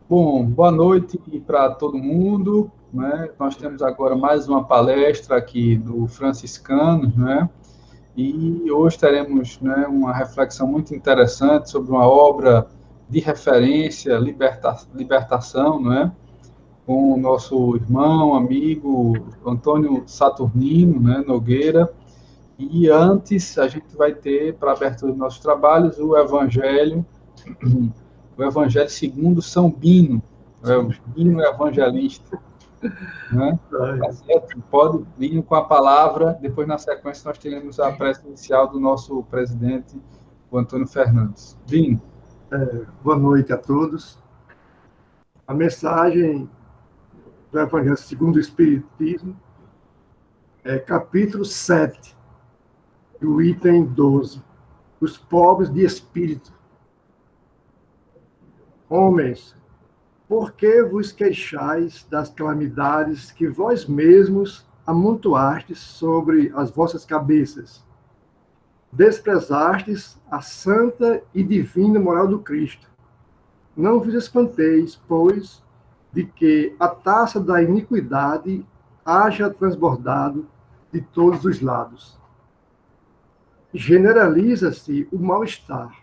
Bom, boa noite para todo mundo, né? Nós temos agora mais uma palestra aqui do Franciscanos, né? E hoje teremos, né, uma reflexão muito interessante sobre uma obra de referência, libertação, né? Com o nosso irmão, amigo Antônio Saturnino, né, Nogueira. E antes a gente vai ter, para a abertura dos nossos trabalhos, o Evangelho segundo São Bino, o Bino Evangelista, né? Tá certo? Pode vir com a palavra, depois na sequência nós teremos a prece inicial do nosso presidente, o Antônio Fernandes. Bino. Boa noite a todos. A mensagem do Evangelho segundo o Espiritismo é capítulo 7, do item 12. Os pobres de espírito. Homens, por que vos queixais das calamidades que vós mesmos amontoastes sobre as vossas cabeças? Desprezastes a santa e divina moral do Cristo. Não vos espanteis, pois, de que a taça da iniquidade haja transbordado de todos os lados. Generaliza-se o mal-estar.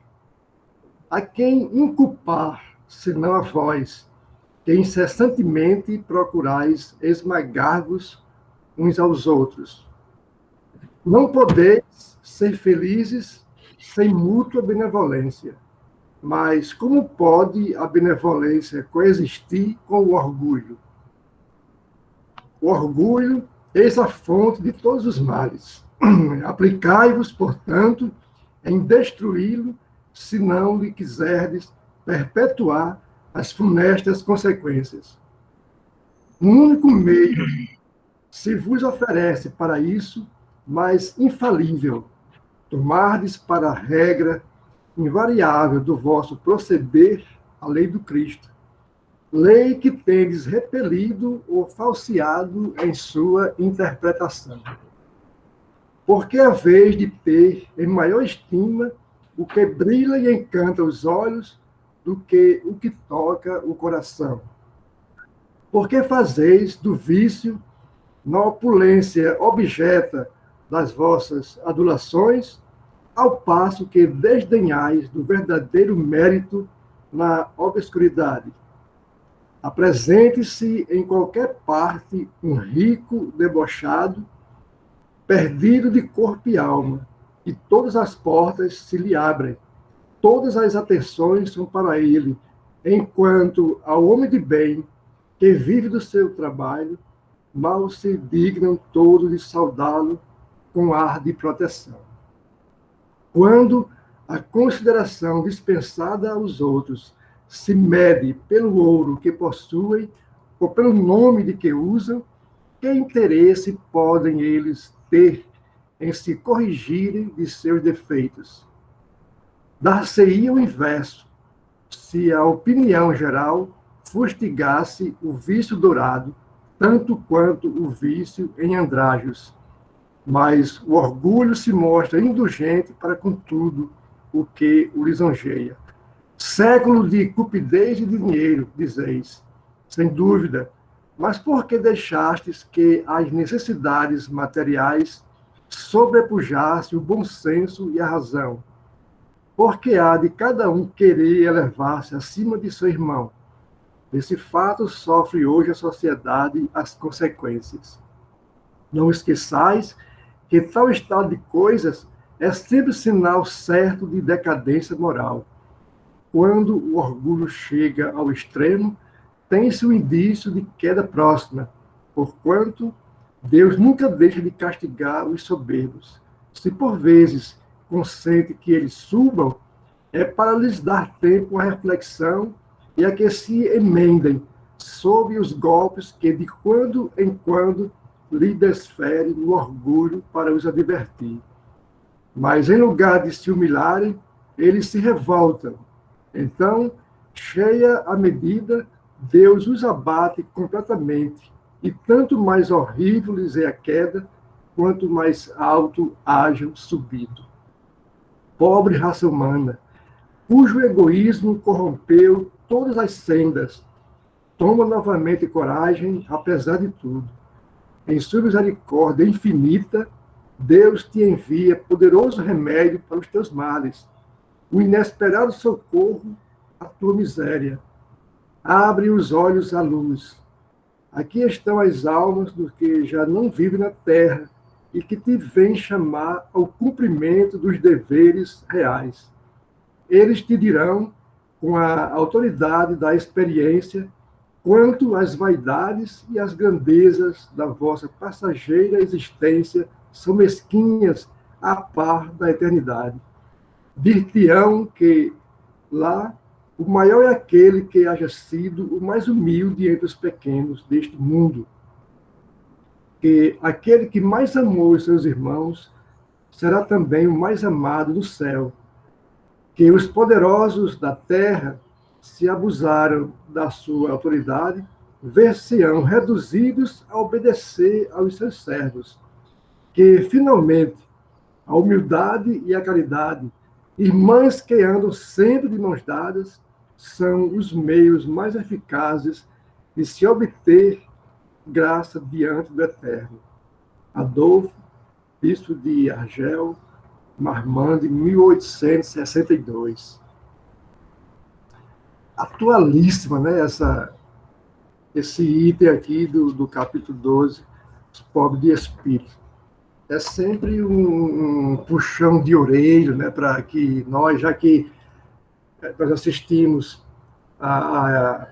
A quem inculpar, senão a vós, que incessantemente procurais esmagar-vos uns aos outros? Não podeis ser felizes sem mútua benevolência. Mas como pode a benevolência coexistir com o orgulho? O orgulho, eis a fonte de todos os males. Aplicai-vos, portanto, em destruí-lo, se não lhe quiserdes perpetuar as funestas consequências. Um único meio se vos oferece para isso, mas infalível, tomardes para regra invariável do vosso proceder a lei do Cristo, lei que tendes repelido ou falseado em sua interpretação. Porque a vez de ter em maior estima o que brilha e encanta os olhos do que o que toca o coração? Porque fazeis do vício, na opulência objeta das vossas adulações, ao passo que desdenhais do verdadeiro mérito na obscuridade. Apresente-se em qualquer parte um rico debochado, perdido de corpo e alma, e todas as portas se lhe abrem, todas as atenções são para ele, enquanto ao homem de bem, que vive do seu trabalho, mal se dignam todos de saudá-lo com ar de proteção. Quando a consideração dispensada aos outros se mede pelo ouro que possuem ou pelo nome de que usam, que interesse podem eles ter em se corrigirem de seus defeitos? Dar-se-ia o inverso, se a opinião geral fustigasse o vício dourado, tanto quanto o vício em andrajos. Mas o orgulho se mostra indulgente para com tudo o que o lisonjeia. Século de cupidez e de dinheiro, dizeis, sem dúvida, mas por que deixastes que as necessidades materiais sobrepujassem o bom senso e a razão? Porque há de cada um querer elevar-se acima de seu irmão. Desse fato sofre hoje a sociedade as consequências. Não esqueçais que tal estado de coisas é sempre sinal certo de decadência moral. Quando o orgulho chega ao extremo, tem-se o indício de queda próxima, porquanto Deus nunca deixa de castigar os soberbos. Se por vezes consente que eles subam, é para lhes dar tempo à reflexão e a que se emendem sob os golpes que de quando em quando lhe desfere no orgulho para os advertir. Mas em lugar de se humilharem, eles se revoltam. Então, cheia a medida, Deus os abate completamente, e tanto mais horrível lhes é a queda, quanto mais alto hajam subido. Pobre raça humana, cujo egoísmo corrompeu todas as sendas. Toma novamente coragem, apesar de tudo. Em sua misericórdia infinita, Deus te envia poderoso remédio para os teus males, o inesperado socorro à tua miséria. Abre os olhos à luz. Aqui estão as almas dos que já não vivem na terra e que te vêm chamar ao cumprimento dos deveres reais. Eles te dirão, com a autoridade da experiência, quanto as vaidades e as grandezas da vossa passageira existência são mesquinhas a par da eternidade. Dir-te-ão que lá o maior é aquele que haja sido o mais humilde entre os pequenos deste mundo, que aquele que mais amou os seus irmãos será também o mais amado do céu, que os poderosos da terra se abusaram da sua autoridade, ver-se-ão reduzidos a obedecer aos seus servos, que finalmente a humildade e a caridade, irmãs que andam sempre de mãos dadas, são os meios mais eficazes de se obter graça diante do Eterno. Adolfo, bispo de Argel, Marmande, 1862. Atualíssima, né, esse item aqui do capítulo 12, os pobres de espírito. É sempre um puxão de orelha, né, para que nós, já que nós assistimos a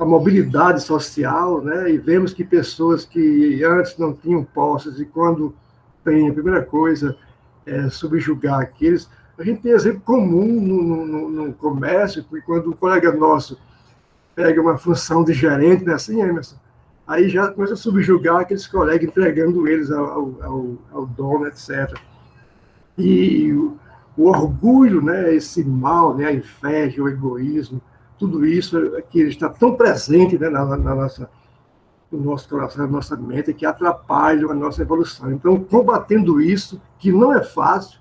mobilidade social, né, e vemos que pessoas que antes não tinham posses e quando tem a primeira coisa é subjugar aqueles. A gente tem exemplo comum no comércio, porque quando um colega nosso pega uma função de gerente, né, assim, Emerson, aí já começa a subjugar aqueles colegas, entregando eles ao dono, etc. E o orgulho, né, esse mal, né, a inveja, o egoísmo, tudo isso que está tão presente, né, no nosso coração, na nossa mente, que atrapalham a nossa evolução. Então, combatendo isso, que não é fácil,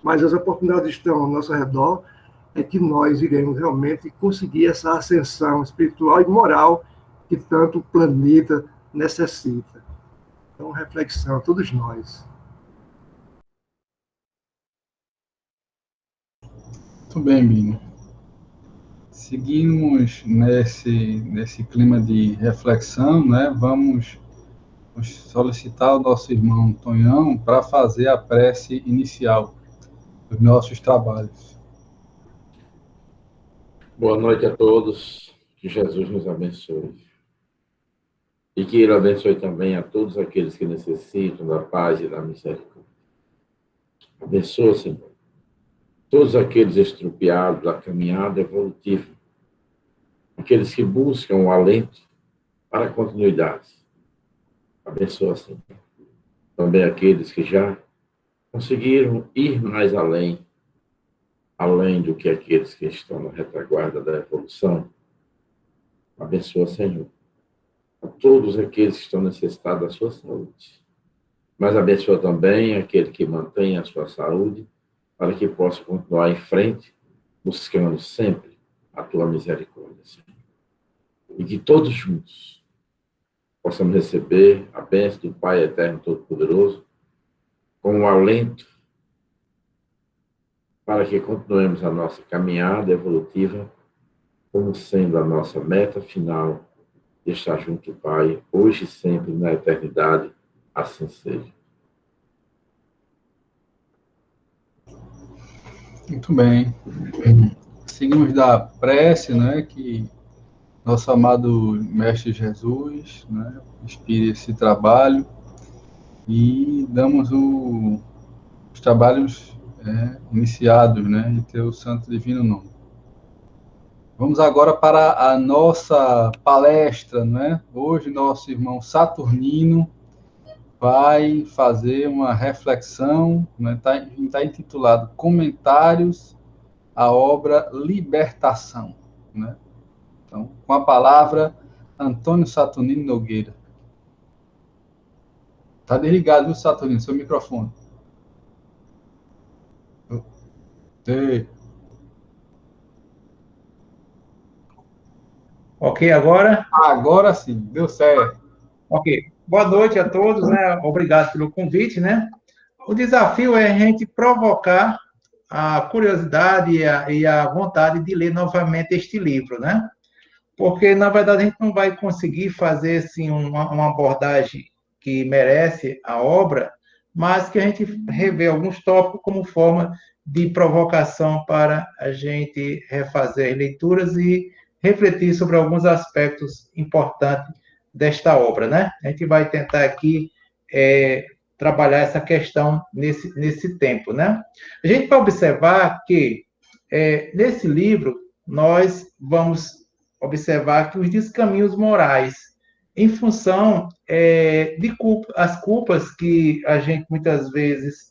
mas as oportunidades estão ao nosso redor, é que nós iremos realmente conseguir essa ascensão espiritual e moral que tanto o planeta necessita. Então, reflexão a todos nós. Muito bem, Bino. Seguimos nesse clima de reflexão, né? Vamos solicitar ao nosso irmão Tonhão para fazer a prece inicial dos nossos trabalhos. Boa noite a todos, que Jesus nos abençoe. E que Ele abençoe também a todos aqueles que necessitam da paz e da misericórdia. Abençoa, Senhor, todos aqueles estrupiados da caminhada evolutiva, aqueles que buscam o alento para a continuidade. Abençoa, Senhor, também aqueles que já conseguiram ir mais além do que aqueles que estão na retaguarda da evolução. Abençoa, Senhor, a todos aqueles que estão necessitados da sua saúde. Mas abençoa também aquele que mantém a sua saúde, para que possa continuar em frente, buscando sempre a tua misericórdia, Senhor. E que todos juntos possamos receber a bênção do Pai Eterno Todo-Poderoso, com um alento, para que continuemos a nossa caminhada evolutiva, como sendo a nossa meta final, de estar junto do Pai, hoje e sempre, na eternidade, assim seja. Muito bem. Seguimos da prece, né, que nosso amado Mestre Jesus, né, inspire esse trabalho e damos os trabalhos iniciados, né, em teu santo divino nome. Vamos agora para a nossa palestra, né? Hoje nosso irmão Saturnino vai fazer uma reflexão, né? Tá intitulado Comentários à obra Libertação, né? Então, com a palavra, Antônio Saturnino Nogueira. Tá desligado, viu, Saturnino, seu microfone. Ei. Ok, agora? Agora sim, deu certo. Ok. Boa noite a todos, né? Obrigado pelo convite, né? O desafio é a gente provocar a curiosidade e a vontade de ler novamente este livro, né? Porque, na verdade, a gente não vai conseguir fazer assim, uma abordagem que merece a obra, mas que a gente revê alguns tópicos como forma de provocação para a gente refazer as leituras e refletir sobre alguns aspectos importantes desta obra, né? A gente vai tentar aqui trabalhar essa questão nesse tempo, né? A gente vai observar que nesse livro nós vamos observar que os descaminhos morais, em função de as culpas que a gente muitas vezes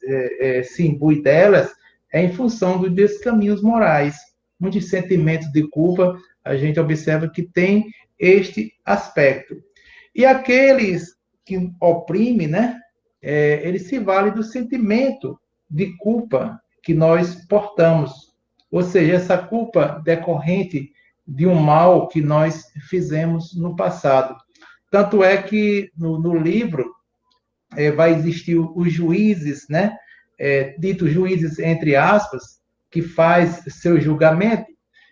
se imbui delas, é em função dos descaminhos morais. Muitos sentimentos de culpa a gente observa que tem este aspecto. E aqueles que oprimem, né, eles se valem do sentimento de culpa que nós portamos. Ou seja, essa culpa decorrente de um mal que nós fizemos no passado. Tanto é que no livro vai existir os juízes, né? Ditos juízes, entre aspas, que faz seu julgamento,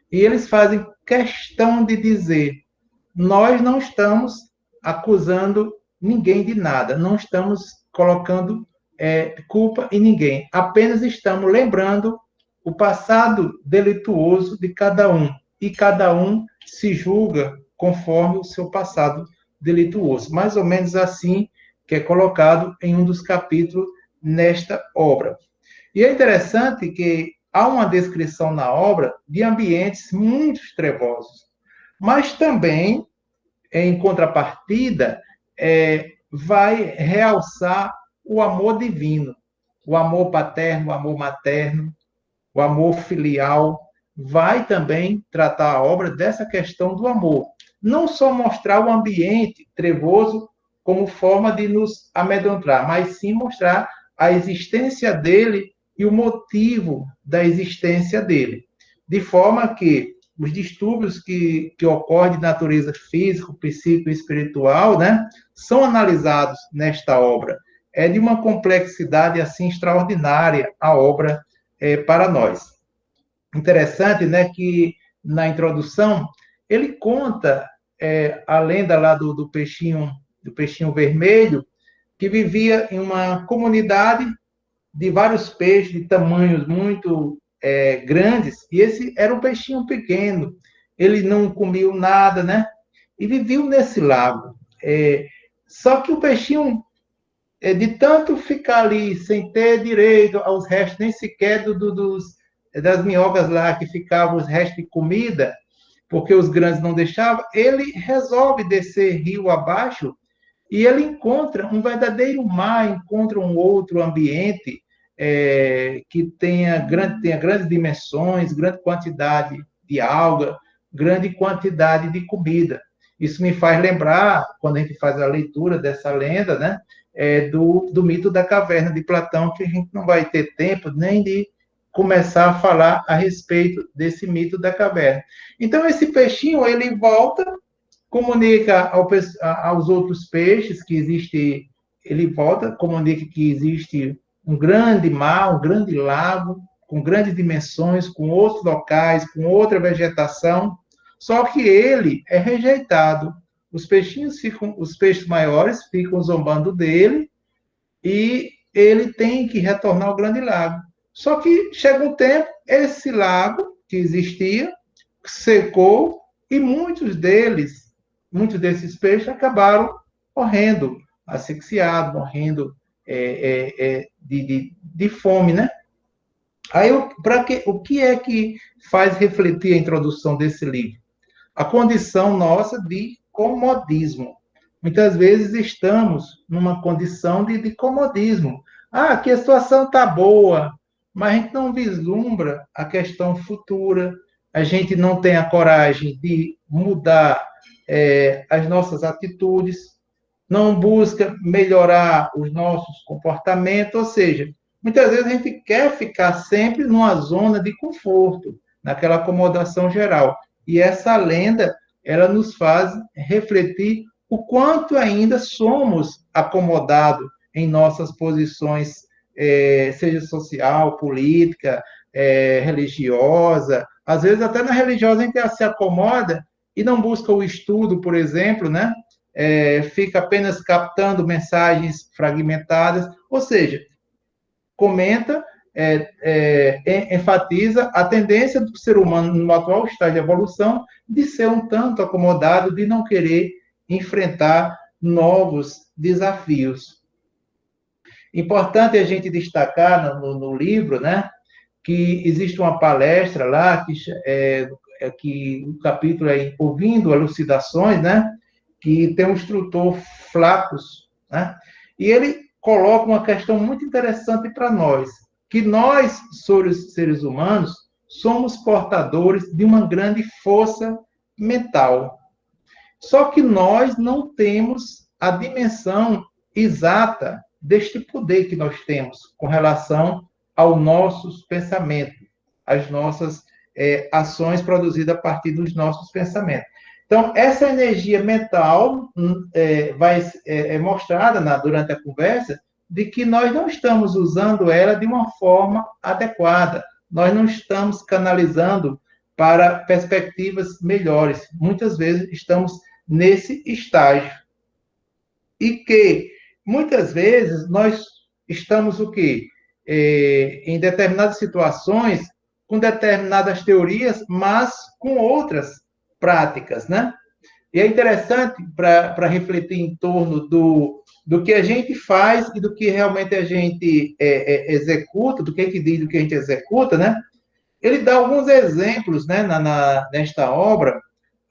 e eles fazem questão de dizer: nós não estamos acusando ninguém de nada, não estamos colocando culpa em ninguém, apenas estamos lembrando o passado delituoso de cada um, e cada um se julga conforme o seu passado delituoso. Mais ou menos assim que é colocado em um dos capítulos nesta obra. E é interessante que há uma descrição na obra de ambientes muito trevosos, mas também, em contrapartida, vai realçar o amor divino, o amor paterno, o amor materno, o amor filial. Vai também tratar a obra dessa questão do amor. Não só mostrar o ambiente trevoso como forma de nos amedrontar, mas sim mostrar a existência dele e o motivo da existência dele. De forma que os distúrbios que ocorrem de natureza física, psíquica e espiritual, né, são analisados nesta obra. É de uma complexidade assim extraordinária a obra para nós. Interessante, né, que na introdução ele conta a lenda lá do peixinho vermelho, que vivia em uma comunidade de vários peixes de tamanhos muito grandes, e esse era um peixinho pequeno, ele não comia nada, né? E vivia nesse lago. Só que o peixinho, de tanto ficar ali sem ter direito aos restos, nem sequer das minhocas lá que ficavam os restos de comida, porque os grandes não deixavam, ele resolve descer rio abaixo e ele encontra um verdadeiro mar, encontra um outro ambiente que tenha grandes dimensões, grande quantidade de alga, grande quantidade de comida. Isso me faz lembrar, quando a gente faz a leitura dessa lenda, né, do mito da caverna de Platão, que a gente não vai ter tempo nem de começar a falar a respeito desse mito da caverna. Então, esse peixinho, ele volta, comunica aos outros peixes que existe, ele volta, comunica que existe um grande mar, um grande lago, com grandes dimensões, com outros locais, com outra vegetação, só que ele é rejeitado. Os peixes maiores ficam zombando dele e ele tem que retornar ao grande lago. Só que chega um tempo, esse lago que existia secou e muitos desses peixes acabaram morrendo, asfixiados, morrendo de fome, né? Aí, o que é que faz refletir a introdução desse livro? A condição nossa de comodismo. Muitas vezes estamos numa condição de comodismo. Aqui a situação está boa, mas a gente não vislumbra a questão futura, a gente não tem a coragem de mudar as nossas atitudes, não busca melhorar os nossos comportamentos, ou seja, muitas vezes a gente quer ficar sempre numa zona de conforto, naquela acomodação geral. E essa lenda, ela nos faz refletir o quanto ainda somos acomodados em nossas posições, seja social, política, religiosa. Às vezes, até na religiosa, a gente se acomoda e não busca o estudo, por exemplo, né? Fica apenas captando mensagens fragmentadas, ou seja, comenta, enfatiza a tendência do ser humano no atual estágio de evolução de ser um tanto acomodado, de não querer enfrentar novos desafios. Importante a gente destacar no livro, né, que existe uma palestra lá, que o capítulo é Ouvindo Elucidações, né, que tem um instrutor, Flacos, né, e ele coloca uma questão muito interessante para nós, que nós, seres humanos, somos portadores de uma grande força mental. Só que nós não temos a dimensão exata deste poder que nós temos com relação aos nossos pensamentos, às nossas ações produzidas a partir dos nossos pensamentos. Então, essa energia mental é mostrada durante a conversa de que nós não estamos usando ela de uma forma adequada, nós não estamos canalizando para perspectivas melhores. Muitas vezes estamos nesse estágio. E que, muitas vezes, nós estamos o quê? Em determinadas situações, com determinadas teorias, mas com outras práticas, né? E é interessante para refletir em torno do que a gente faz e do que realmente a gente executa, do que diz, do que a gente executa, né? Ele dá alguns exemplos, né, nesta obra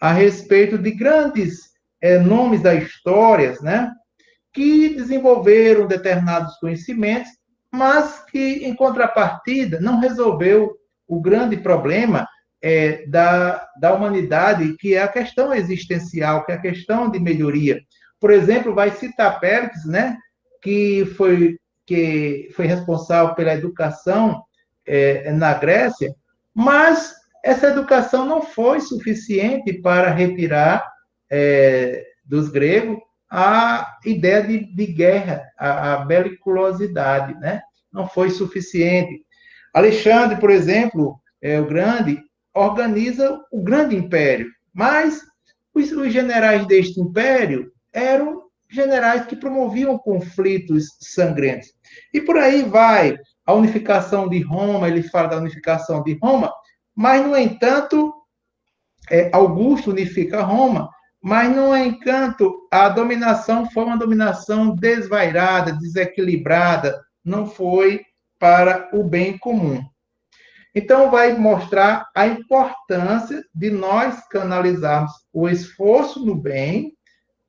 a respeito de grandes nomes da história, né, que desenvolveram determinados conhecimentos, mas que, em contrapartida, não resolveu o grande problema da humanidade, que é a questão existencial, que é a questão de melhoria. Por exemplo, vai citar Péricles, né, que foi responsável pela educação na Grécia, mas essa educação não foi suficiente para retirar dos gregos a ideia de guerra, a beliculosidade, né? Não foi suficiente. Alexandre, por exemplo, o Grande, organiza o grande império, mas os generais deste império eram generais que promoviam conflitos sangrentos. E por aí vai a unificação de Roma, ele fala da unificação de Roma, mas, no entanto, Augusto unifica Roma, mas, no entanto, a dominação foi uma dominação desvairada, desequilibrada, não foi para o bem comum. Então, vai mostrar a importância de nós canalizarmos o esforço no bem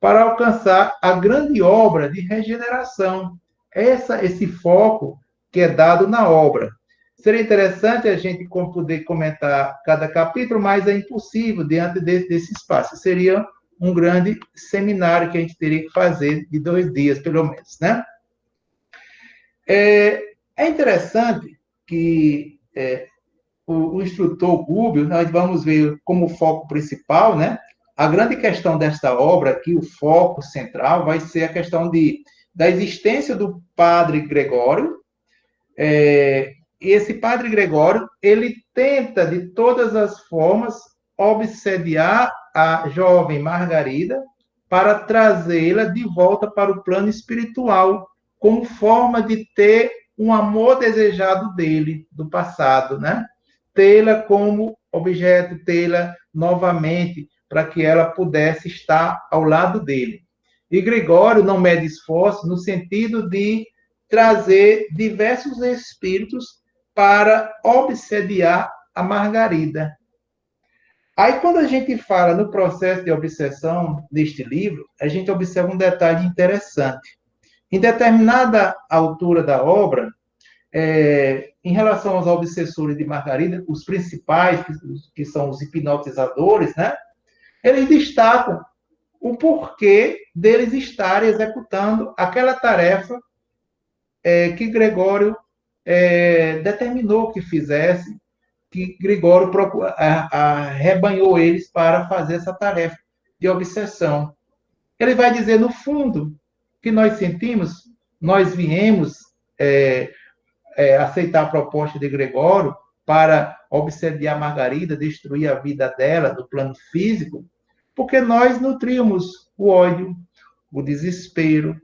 para alcançar a grande obra de regeneração. Esse foco que é dado na obra. Seria interessante a gente poder comentar cada capítulo, mas é impossível diante desse espaço. Seria um grande seminário que a gente teria que fazer de 2 dias, pelo menos, né? É interessante que o instrutor Gubbio, nós vamos ver como foco principal, né? A grande questão desta obra aqui, o foco central, vai ser a questão da existência do padre Gregório. E esse padre Gregório, ele tenta, de todas as formas, obsediar a jovem Margarida para trazê-la de volta para o plano espiritual, como forma de ter um amor desejado dele, do passado, né? Tê-la como objeto, tê-la novamente, para que ela pudesse estar ao lado dele. E Gregório não mede esforço no sentido de trazer diversos espíritos para obsediar a Margarida. Aí, quando a gente fala no processo de obsessão neste livro, a gente observa um detalhe interessante. Em determinada altura da obra, em relação aos obsessores de Margarida, os principais, que são os hipnotizadores, né? Eles destacam o porquê deles estarem executando aquela tarefa que Gregório determinou que fizesse, que Gregório rebanhou eles para fazer essa tarefa de obsessão. Ele vai dizer, no fundo, que nós sentimos, nós viemos aceitar a proposta de Gregório para obsediar Margarida, destruir a vida dela no plano físico, porque nós nutríamos o ódio, o desespero,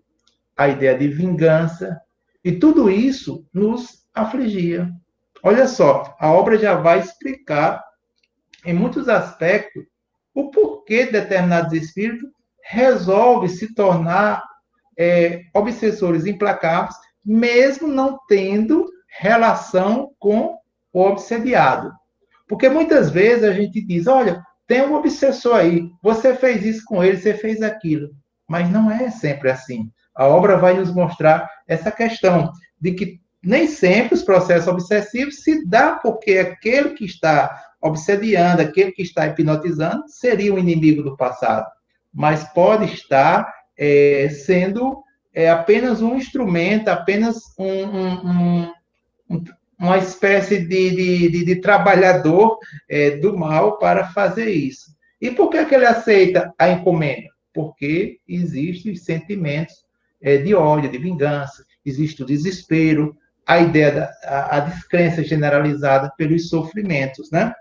a ideia de vingança, e tudo isso nos afligia. Olha só, a obra já vai explicar, em muitos aspectos, o porquê determinados espíritos resolvem se tornar obsessores implacáveis, mesmo não tendo relação com o obsediado. Porque muitas vezes a gente diz, olha, tem um obsessor aí, você fez isso com ele, você fez aquilo. Mas não é sempre assim. A obra vai nos mostrar essa questão de que nem sempre os processos obsessivos se dá porque aquele que está obsediando, aquele que está hipnotizando, seria um inimigo do passado. Mas pode estar sendo apenas um instrumento, apenas uma espécie de trabalhador do mal para fazer isso. E por que ele aceita a encomenda? Porque existem sentimentos de ódio, de vingança, existe o desespero, a ideia a descrença generalizada pelos sofrimentos, né?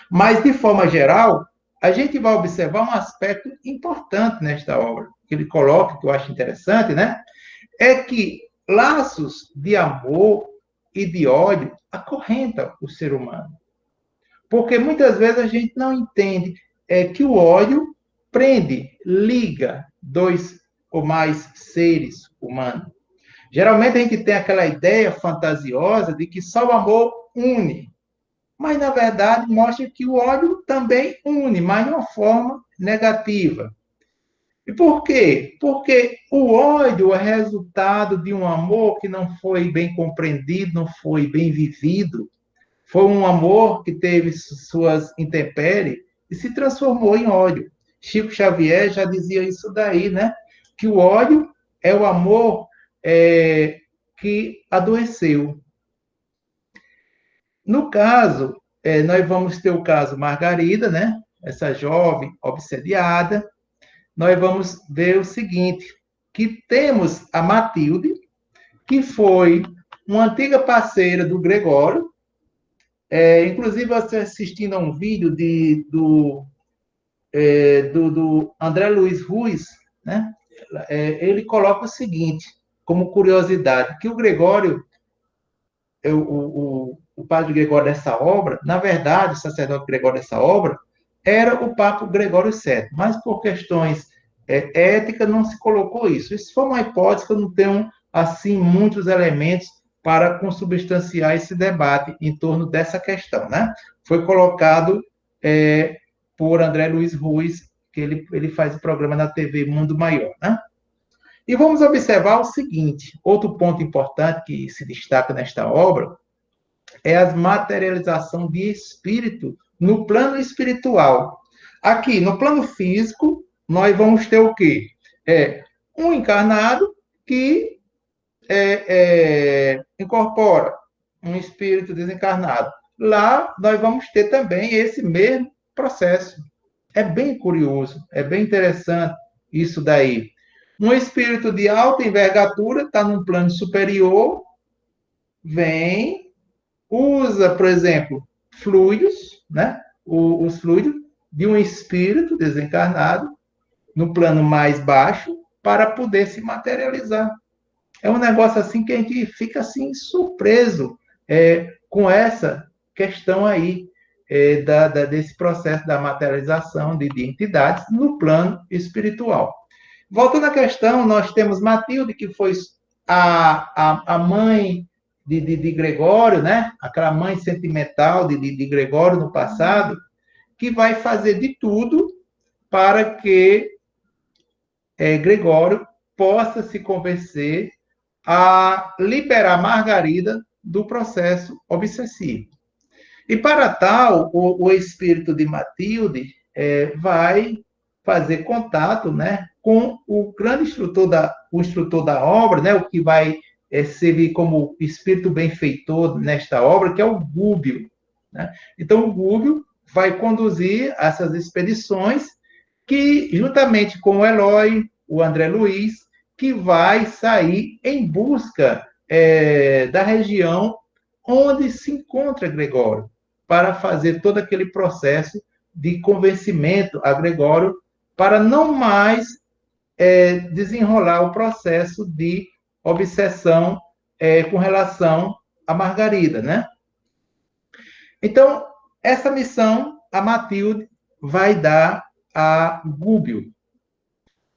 Mas, de forma geral, a gente vai observar um aspecto importante nesta obra, que ele coloca, que eu acho interessante, né? É que laços de amor e de ódio acorrentam o ser humano. Porque muitas vezes a gente não entende que o ódio prende, liga dois ou mais seres humanos. Geralmente a gente tem aquela ideia fantasiosa de que só o amor une. Mas, na verdade, mostra que o ódio também une, mas de uma forma negativa. E por quê? Porque o ódio é resultado de um amor que não foi bem compreendido, não foi bem vivido. Foi um amor que teve suas intempéries e se transformou em ódio. Chico Xavier já dizia isso daí, né? Que o ódio é o amor que adoeceu. No caso, nós vamos ter o caso Margarida, né? Essa jovem obsediada. Nós vamos ver o seguinte, que temos a Matilde, que foi uma antiga parceira do Gregório. Inclusive, você assistindo a um vídeo do André Luiz Ruiz, né? Ele coloca o seguinte, como curiosidade, que o Gregório, o padre Gregório dessa obra, na verdade, o sacerdote Gregório dessa obra, era o Papa Gregório VII, mas por questões éticas não se colocou isso. Isso foi uma hipótese que eu não tenho, assim, muitos elementos para consubstanciar esse debate em torno dessa questão, né? Foi colocado por André Luiz Ruiz, que ele faz o programa na TV Mundo Maior, né? E vamos observar o seguinte, outro ponto importante que se destaca nesta obra é a materialização de espírito no plano espiritual. Aqui, no plano físico, nós vamos ter o quê? Um encarnado que incorpora um espírito desencarnado. Lá, nós vamos ter também esse mesmo processo. É bem curioso, é bem interessante isso daí. Um espírito de alta envergadura está num plano superior, vem, usa, por exemplo, fluidos, né? Os fluidos de um espírito desencarnado no plano mais baixo para poder se materializar. É um negócio assim que a gente fica assim surpreso com essa questão aí desse processo da materialização de entidades no plano espiritual. Voltando à questão, nós temos Matilde, que foi a mãe de Gregório, né? Aquela mãe sentimental de Gregório no passado, que vai fazer de tudo para que Gregório possa se convencer a liberar Margarida do processo obsessivo. E para tal, o espírito de Matilde vai fazer contato, né, com o grande instrutor da obra, né, o que vai servir como espírito benfeitor nesta obra, que é o Gúbio. né? Então, o Gúbio vai conduzir essas expedições que, juntamente com o Eloy, o André Luiz, que vai sair em busca da região onde se encontra Gregório, para fazer todo aquele processo de convencimento a Gregório, para não mais desenrolar o processo de obsessão com relação a Margarida, né? Então, essa missão a Matilde vai dar a Gúbio.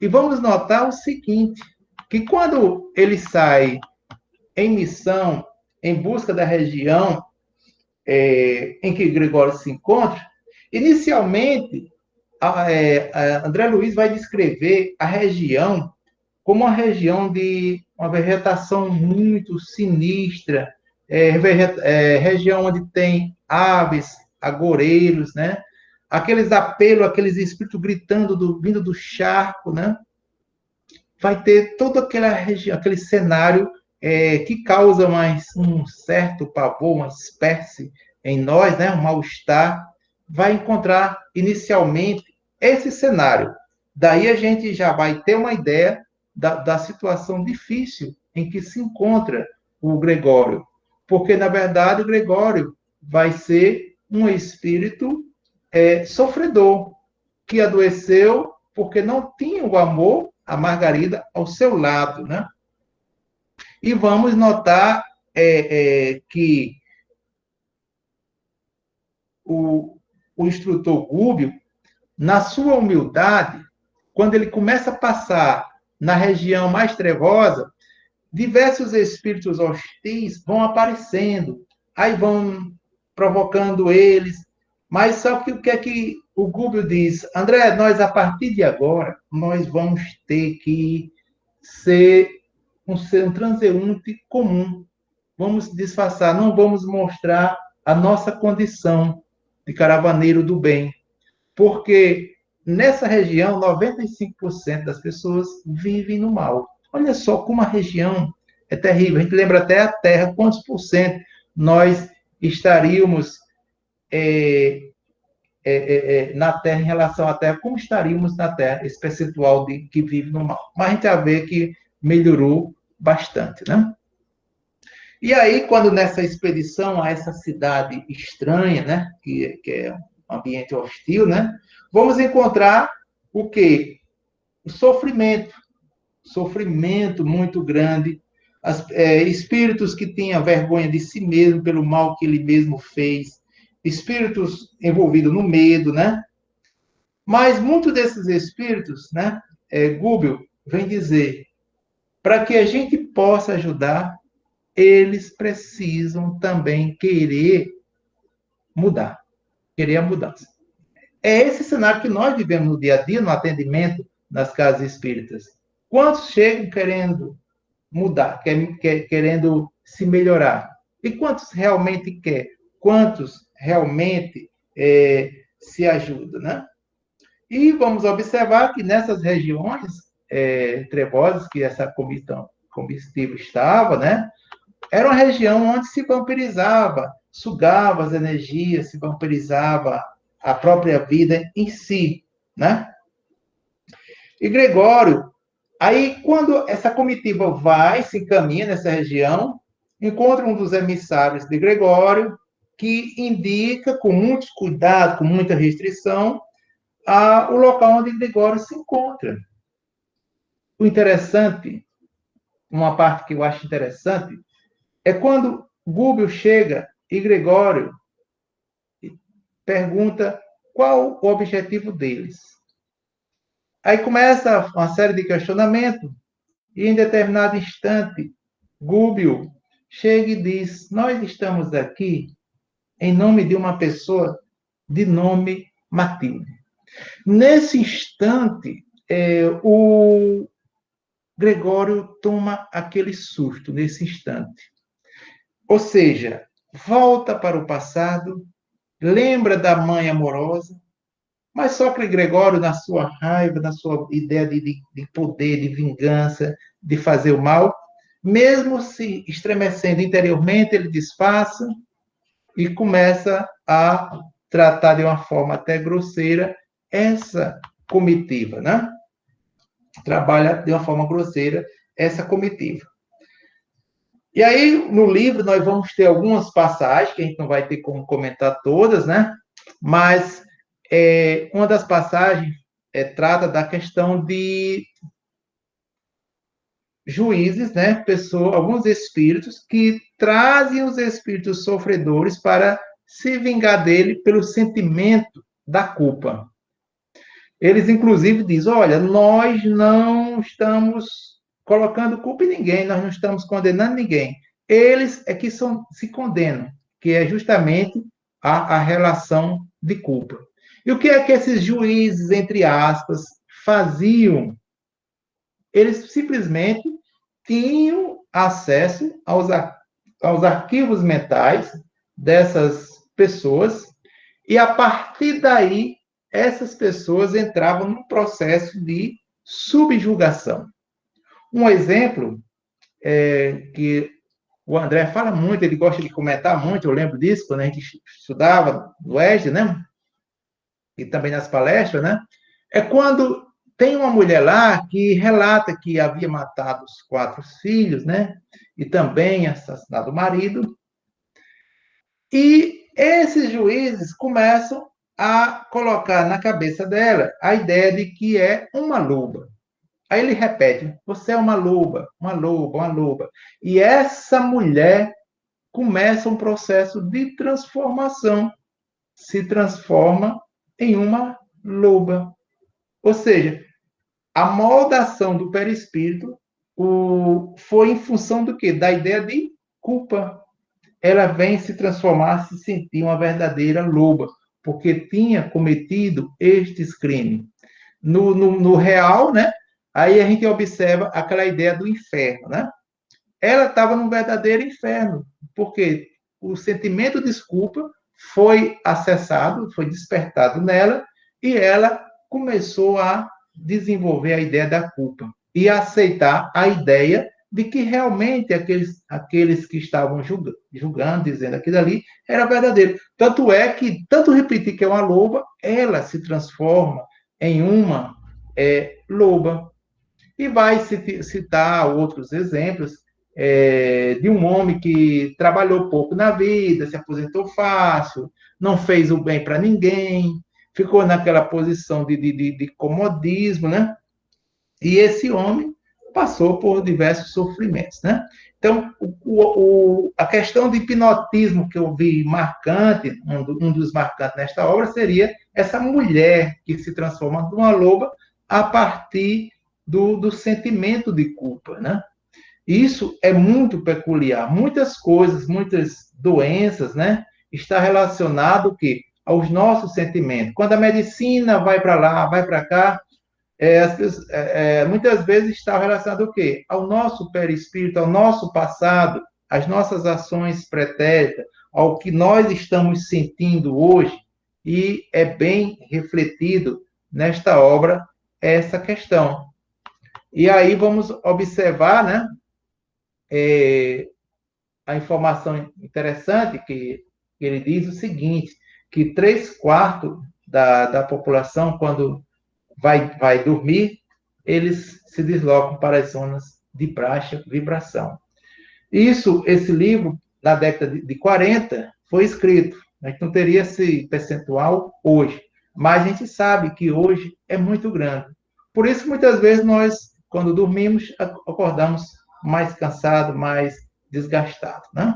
E vamos notar o seguinte, que quando ele sai em missão, em busca da região em que Gregório se encontra, inicialmente, André Luiz vai descrever a região como uma região de uma vegetação muito sinistra, região onde tem aves, agoureiros, né? Aqueles apelos, aqueles espíritos gritando, vindo do charco, né? Vai ter toda aquela região, aquele cenário que causa um certo pavor, uma espécie em nós, né? Um mal-estar. Vai encontrar inicialmente esse cenário. Daí a gente já vai ter uma ideia da situação difícil em que se encontra o Gregório. Porque, na verdade, o Gregório vai ser um espírito sofredor, que adoeceu porque não tinha o amor, a Margarida, ao seu lado, né? E vamos notar que o instrutor Gúbio, na sua humildade, quando ele começa a passar na região mais trevosa, diversos espíritos hostis vão aparecendo, aí vão provocando eles, mas só que o que é que o Gúbio diz? André, nós, a partir de agora, nós vamos ter que ser um transeunte comum. Vamos disfarçar, não vamos mostrar a nossa condição de caravaneiro do bem. Porque nessa região, 95% das pessoas vivem no mal. Olha só como a região é terrível. A gente lembra até a Terra, quantos por cento nós estaríamos na Terra em relação à Terra, como estaríamos na Terra, esse percentual que vive no mal. Mas a gente já vê que melhorou bastante, né? E aí, quando nessa expedição a essa cidade estranha, né, que é um ambiente hostil, né, vamos encontrar o quê? O sofrimento muito grande, espíritos que tinham vergonha de si mesmo pelo mal que ele mesmo fez, espíritos envolvidos no medo, né? Mas muitos desses espíritos, né, Gúbio vem dizer, para que a gente possa ajudar, eles precisam também querer mudar, querer a mudança. É esse cenário que nós vivemos no dia a dia, no atendimento nas casas espíritas. Quantos chegam querendo mudar, querendo se melhorar? E quantos realmente querem? Quantos realmente se ajudam, né? E vamos observar que nessas regiões trevosas que essa combustível estava, né? Era uma região onde se vampirizava, sugava as energias, se vampirizava a própria vida em si, né? E Gregório, aí quando essa comitiva se encaminha nessa região, encontra um dos emissários de Gregório, que indica com muitos cuidados, com muita restrição, o local onde Gregório se encontra. O interessante, uma parte que eu acho interessante, é quando Gúbio chega e Gregório pergunta qual o objetivo deles. Aí começa uma série de questionamentos e, em determinado instante, Gúbio chega e diz, nós estamos aqui em nome de uma pessoa de nome Matilde. Nesse instante, o Gregório toma aquele susto, nesse instante. Ou seja, volta para o passado, lembra da mãe amorosa, mas só que Gregório, na sua raiva, na sua ideia de poder, de vingança, de fazer o mal, mesmo se estremecendo interiormente, ele disfarça, e começa a tratar de uma forma até grosseira essa comitiva, né? Trabalha de uma forma grosseira essa comitiva. E aí, no livro, nós vamos ter algumas passagens, que a gente não vai ter como comentar todas, né? Mas uma das passagens trata da questão de juízes, né? Alguns espíritos que trazem os espíritos sofredores para se vingar dele pelo sentimento da culpa. Eles, inclusive, dizem, olha, nós não estamos colocando culpa em ninguém, nós não estamos condenando ninguém. Eles é que se condenam, que é justamente a relação de culpa. E o que é que esses juízes, entre aspas, faziam? Eles simplesmente tinham acesso aos arquivos mentais dessas pessoas e, a partir daí, essas pessoas entravam num processo de subjugação. Um exemplo que o André fala muito, ele gosta de comentar muito, eu lembro disso, quando a gente estudava no ESD, né? E também nas palestras, né? É quando tem uma mulher lá que relata que havia matado os 4 filhos, né? E também assassinado o marido. E esses juízes começam a colocar na cabeça dela a ideia de que é uma loba. Aí ele repete, você é uma loba, uma loba, uma loba. E essa mulher começa um processo de transformação. Se transforma em uma loba. Ou seja, a moldação do perispírito foi em função do quê? Da ideia de culpa. Ela vem se transformar, se sentir uma verdadeira loba, porque tinha cometido estes crimes. No real, né? Aí a gente observa aquela ideia do inferno, né? Ela estava num verdadeiro inferno, porque o sentimento de desculpa foi acessado, foi despertado nela, e ela começou a desenvolver a ideia da culpa e a aceitar a ideia de que realmente aqueles que estavam julgando, dizendo aquilo ali, era verdadeiro. Tanto é que, tanto repetir que é uma loba, ela se transforma em uma loba. E vai citar outros exemplos de um homem que trabalhou pouco na vida, se aposentou fácil, não fez o bem para ninguém, ficou naquela posição de comodismo, né? E esse homem passou por diversos sofrimentos, né? Então, a questão de hipnotismo que eu vi marcante, um dos marcantes nesta obra, seria essa mulher que se transforma numa loba a partir do sentimento de culpa, né? Isso é muito peculiar. Muitas coisas, muitas doenças, né? Está relacionado que aos nossos sentimentos. Quando a medicina vai para lá, vai para cá, muitas vezes está relacionado ao quê? Ao nosso perispírito, ao nosso passado, às nossas ações pretéritas, ao que nós estamos sentindo hoje, e é bem refletido nesta obra essa questão. E aí vamos observar, né, a informação interessante que ele diz o seguinte, que 3/4 da população, quando vai dormir, eles se deslocam para as zonas de baixa vibração. Esse livro, na década de 40, foi escrito. A gente não teria esse percentual hoje, mas a gente sabe que hoje é muito grande. Por isso, muitas vezes, nós, quando dormimos, acordamos mais cansados, mais desgastados, né?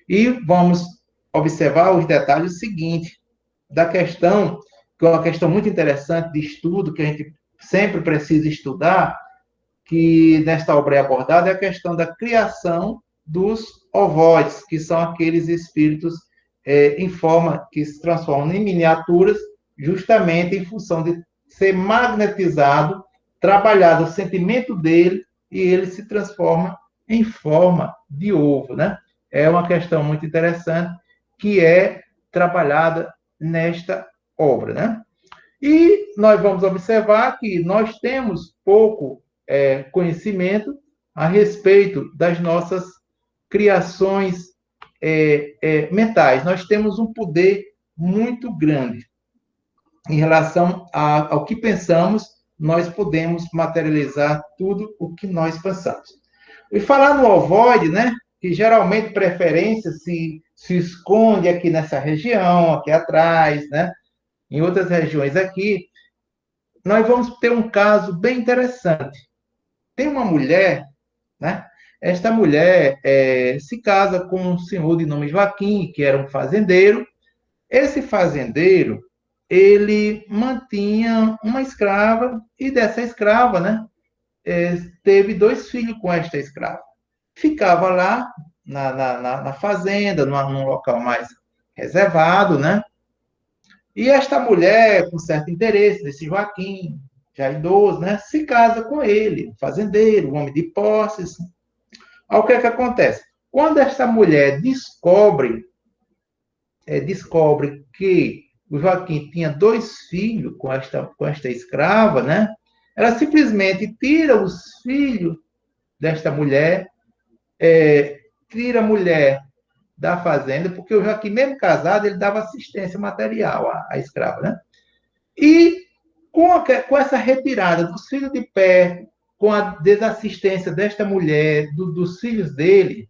E vamos observar os detalhes seguintes da questão, que é uma questão muito interessante de estudo, que a gente sempre precisa estudar, que nesta obra é abordada, é a questão da criação dos ovoides, que são aqueles espíritos em forma que se transformam em miniaturas, justamente em função de ser magnetizado, trabalhado o sentimento dele, e ele se transforma em forma de ovo, né? É uma questão muito interessante que é trabalhada nesta obra, né? E nós vamos observar que nós temos pouco conhecimento a respeito das nossas criações mentais. Nós temos um poder muito grande em relação ao que pensamos. Nós podemos materializar tudo o que nós pensamos. E falar no ovoide, né? Que geralmente preferência se esconde aqui nessa região, aqui atrás, né? Em outras regiões aqui, nós vamos ter um caso bem interessante. Tem uma mulher, né? Esta mulher se casa com um senhor de nome Joaquim, que era um fazendeiro. Esse fazendeiro, ele mantinha uma escrava, e dessa escrava, né? Teve 2 filhos com esta escrava. Ficava lá na fazenda, num local mais reservado, né? E esta mulher, com certo interesse desse Joaquim, já idoso, né, se casa com ele, fazendeiro, um homem de posses. O que é que acontece? Quando esta mulher descobre que o Joaquim tinha 2 filhos com esta escrava, né, ela simplesmente tira os filhos desta mulher, tira a mulher da fazenda, porque o Joaquim, mesmo casado, ele dava assistência material à escrava, né? E com essa retirada dos filhos de perto, com a desassistência desta mulher, dos filhos dele,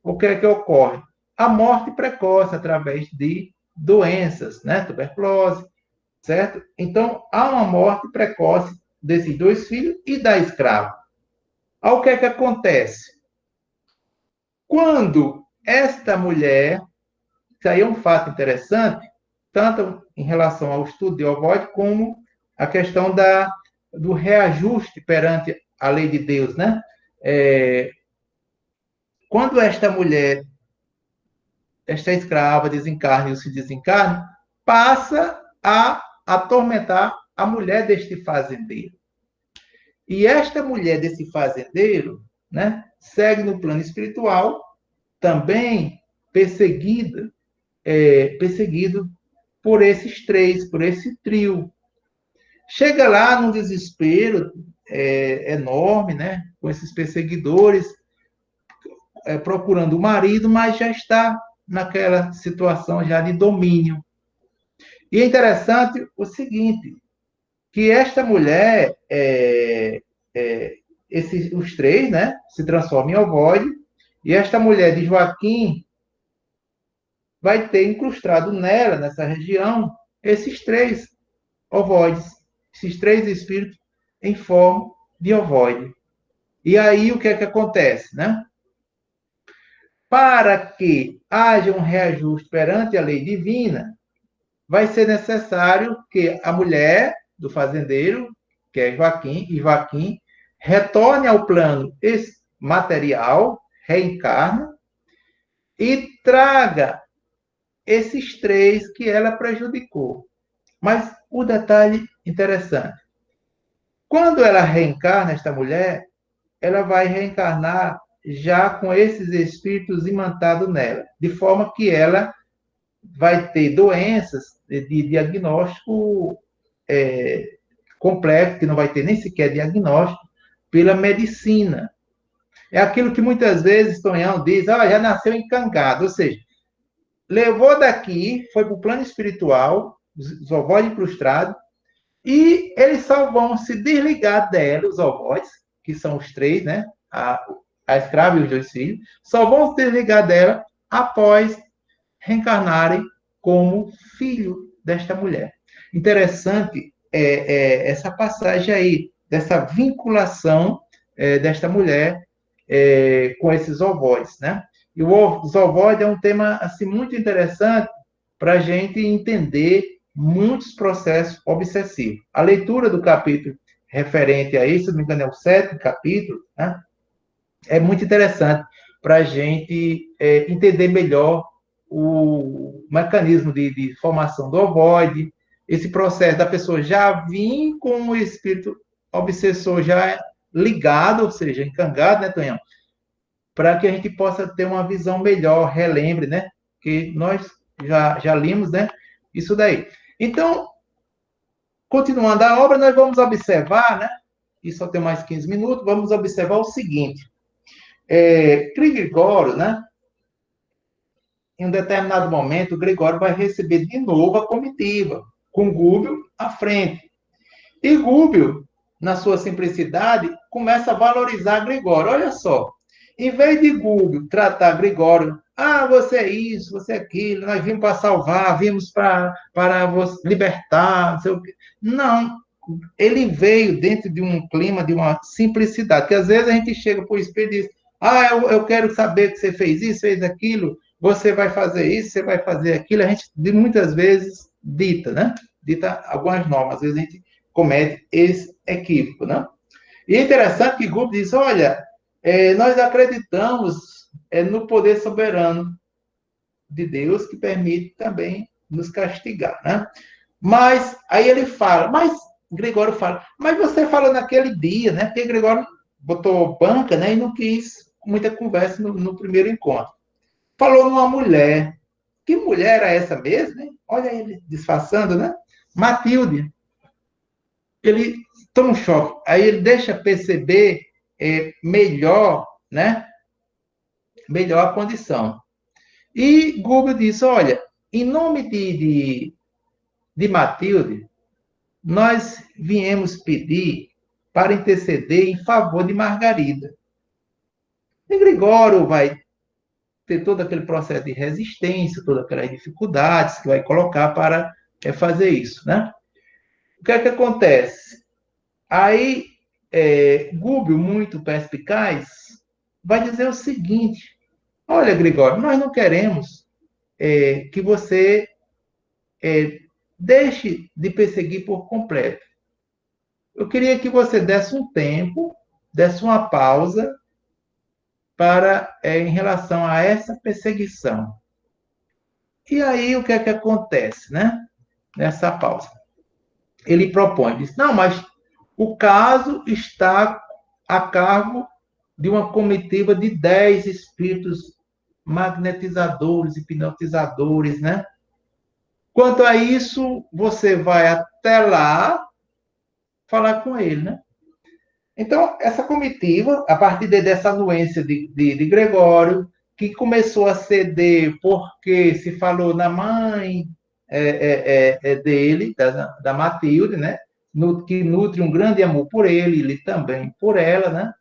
o que é que ocorre? A morte precoce através de doenças, né? Tuberculose, certo? Então, há uma morte precoce desses 2 filhos e da escrava. O que é que acontece? Quando esta mulher, isso aí é um fato interessante, tanto em relação ao estudo de ovoide, como a questão do reajuste perante a lei de Deus, né? Quando esta mulher, esta escrava, desencarna e se desencarna, passa a atormentar a mulher deste fazendeiro. E esta mulher desse fazendeiro, né, segue no plano espiritual, também perseguido por esses 3, por esse trio. Chega lá num desespero enorme, né, com esses perseguidores, procurando o marido, mas já está naquela situação já de domínio. E é interessante o seguinte, que esta mulher, os 3, né, se transformam em ovoide, e esta mulher de Joaquim vai ter incrustado nela, nessa região, esses 3 ovoides, esses 3 espíritos em forma de ovoide. E aí, o que é que acontece, né? Para que haja um reajuste perante a lei divina, vai ser necessário que a mulher do fazendeiro, que é Joaquim, e Joaquim retorne ao plano material, reencarna, e traga esses 3 que ela prejudicou. Mas o detalhe interessante, quando ela reencarna, esta mulher, ela vai reencarnar já com esses espíritos imantados nela, de forma que ela vai ter doenças de diagnóstico complexo, que não vai ter nem sequer diagnóstico, pela medicina. É aquilo que muitas vezes Tonhão diz, já nasceu encangado, ou seja, levou daqui, foi para o plano espiritual, os ovoides incrustados, e eles só vão se desligar dela, os ovoides, que são os 3, né? A escrava e os 2 filhos, só vão se desligar dela após reencarnarem como filho desta mulher. Interessante essa passagem aí, dessa vinculação desta mulher com esses ovoides, né? E os ovoides é um tema assim, muito interessante para a gente entender muitos processos obsessivos. A leitura do capítulo referente a isso, se não me engano, é o 7º capítulo, né? É muito interessante para a gente entender melhor o mecanismo de formação do ovoide, esse processo da pessoa já vir com o espírito obsessor já ligado, ou seja, encangado, né, Tonhão? Para que a gente possa ter uma visão melhor, relembre, né? Que nós já limos, né? Isso daí. Então, continuando a obra, nós vamos observar, né? E só tem mais 15 minutos, vamos observar o seguinte. Grigório, né? em um determinado momento, o Gregório vai receber de novo a comitiva, com Gúbio à frente. E Gúbio, na sua simplicidade, começa a valorizar Gregório. Olha só, em vez de Gúbio tratar Gregório, você é isso, você é aquilo, nós vimos para salvar, vimos para libertar, não sei o quê. Não, ele veio dentro de um clima, de uma simplicidade, que às vezes a gente chega para o Espírito e diz, eu quero saber que você fez isso, fez aquilo, você vai fazer isso, você vai fazer aquilo. A gente, muitas vezes, dita algumas normas, às vezes a gente comete esse equívoco, né? E é interessante que Gúbio diz, olha, nós acreditamos no poder soberano de Deus, que permite também nos castigar, né? Mas, aí ele fala, Gregório fala, mas você falou naquele dia, né? Porque Gregório botou banca, né? E não quis muita conversa no primeiro encontro. Falou numa mulher. Que mulher era essa mesmo, né? Olha ele disfarçando, né? Matilde. Ele toma um choque. Aí ele deixa perceber melhor, né? Melhor a condição. E Gúbio disse, olha, em nome de Matilde, nós viemos pedir para interceder em favor de Margarida. E Gregório vai ter todo aquele processo de resistência, todas aquelas dificuldades que vai colocar para fazer isso, né? O que é que acontece? Aí, Gúbio, muito perspicaz, vai dizer o seguinte, olha, Gregório, nós não queremos que você deixe de perseguir por completo. Eu queria que você desse um tempo, desse uma pausa em relação a essa perseguição. E aí, o que é que acontece, né? Nessa pausa. Ele propõe, diz, não, mas o caso está a cargo de uma comitiva de 10 espíritos magnetizadores, hipnotizadores, né? Quanto a isso, você vai até lá falar com ele, né? Então, essa comitiva, a partir dessa anuência de Gregório, que começou a ceder porque se falou na mãe dele, da Matilde, né? Que nutre um grande amor por ele também por ela, né?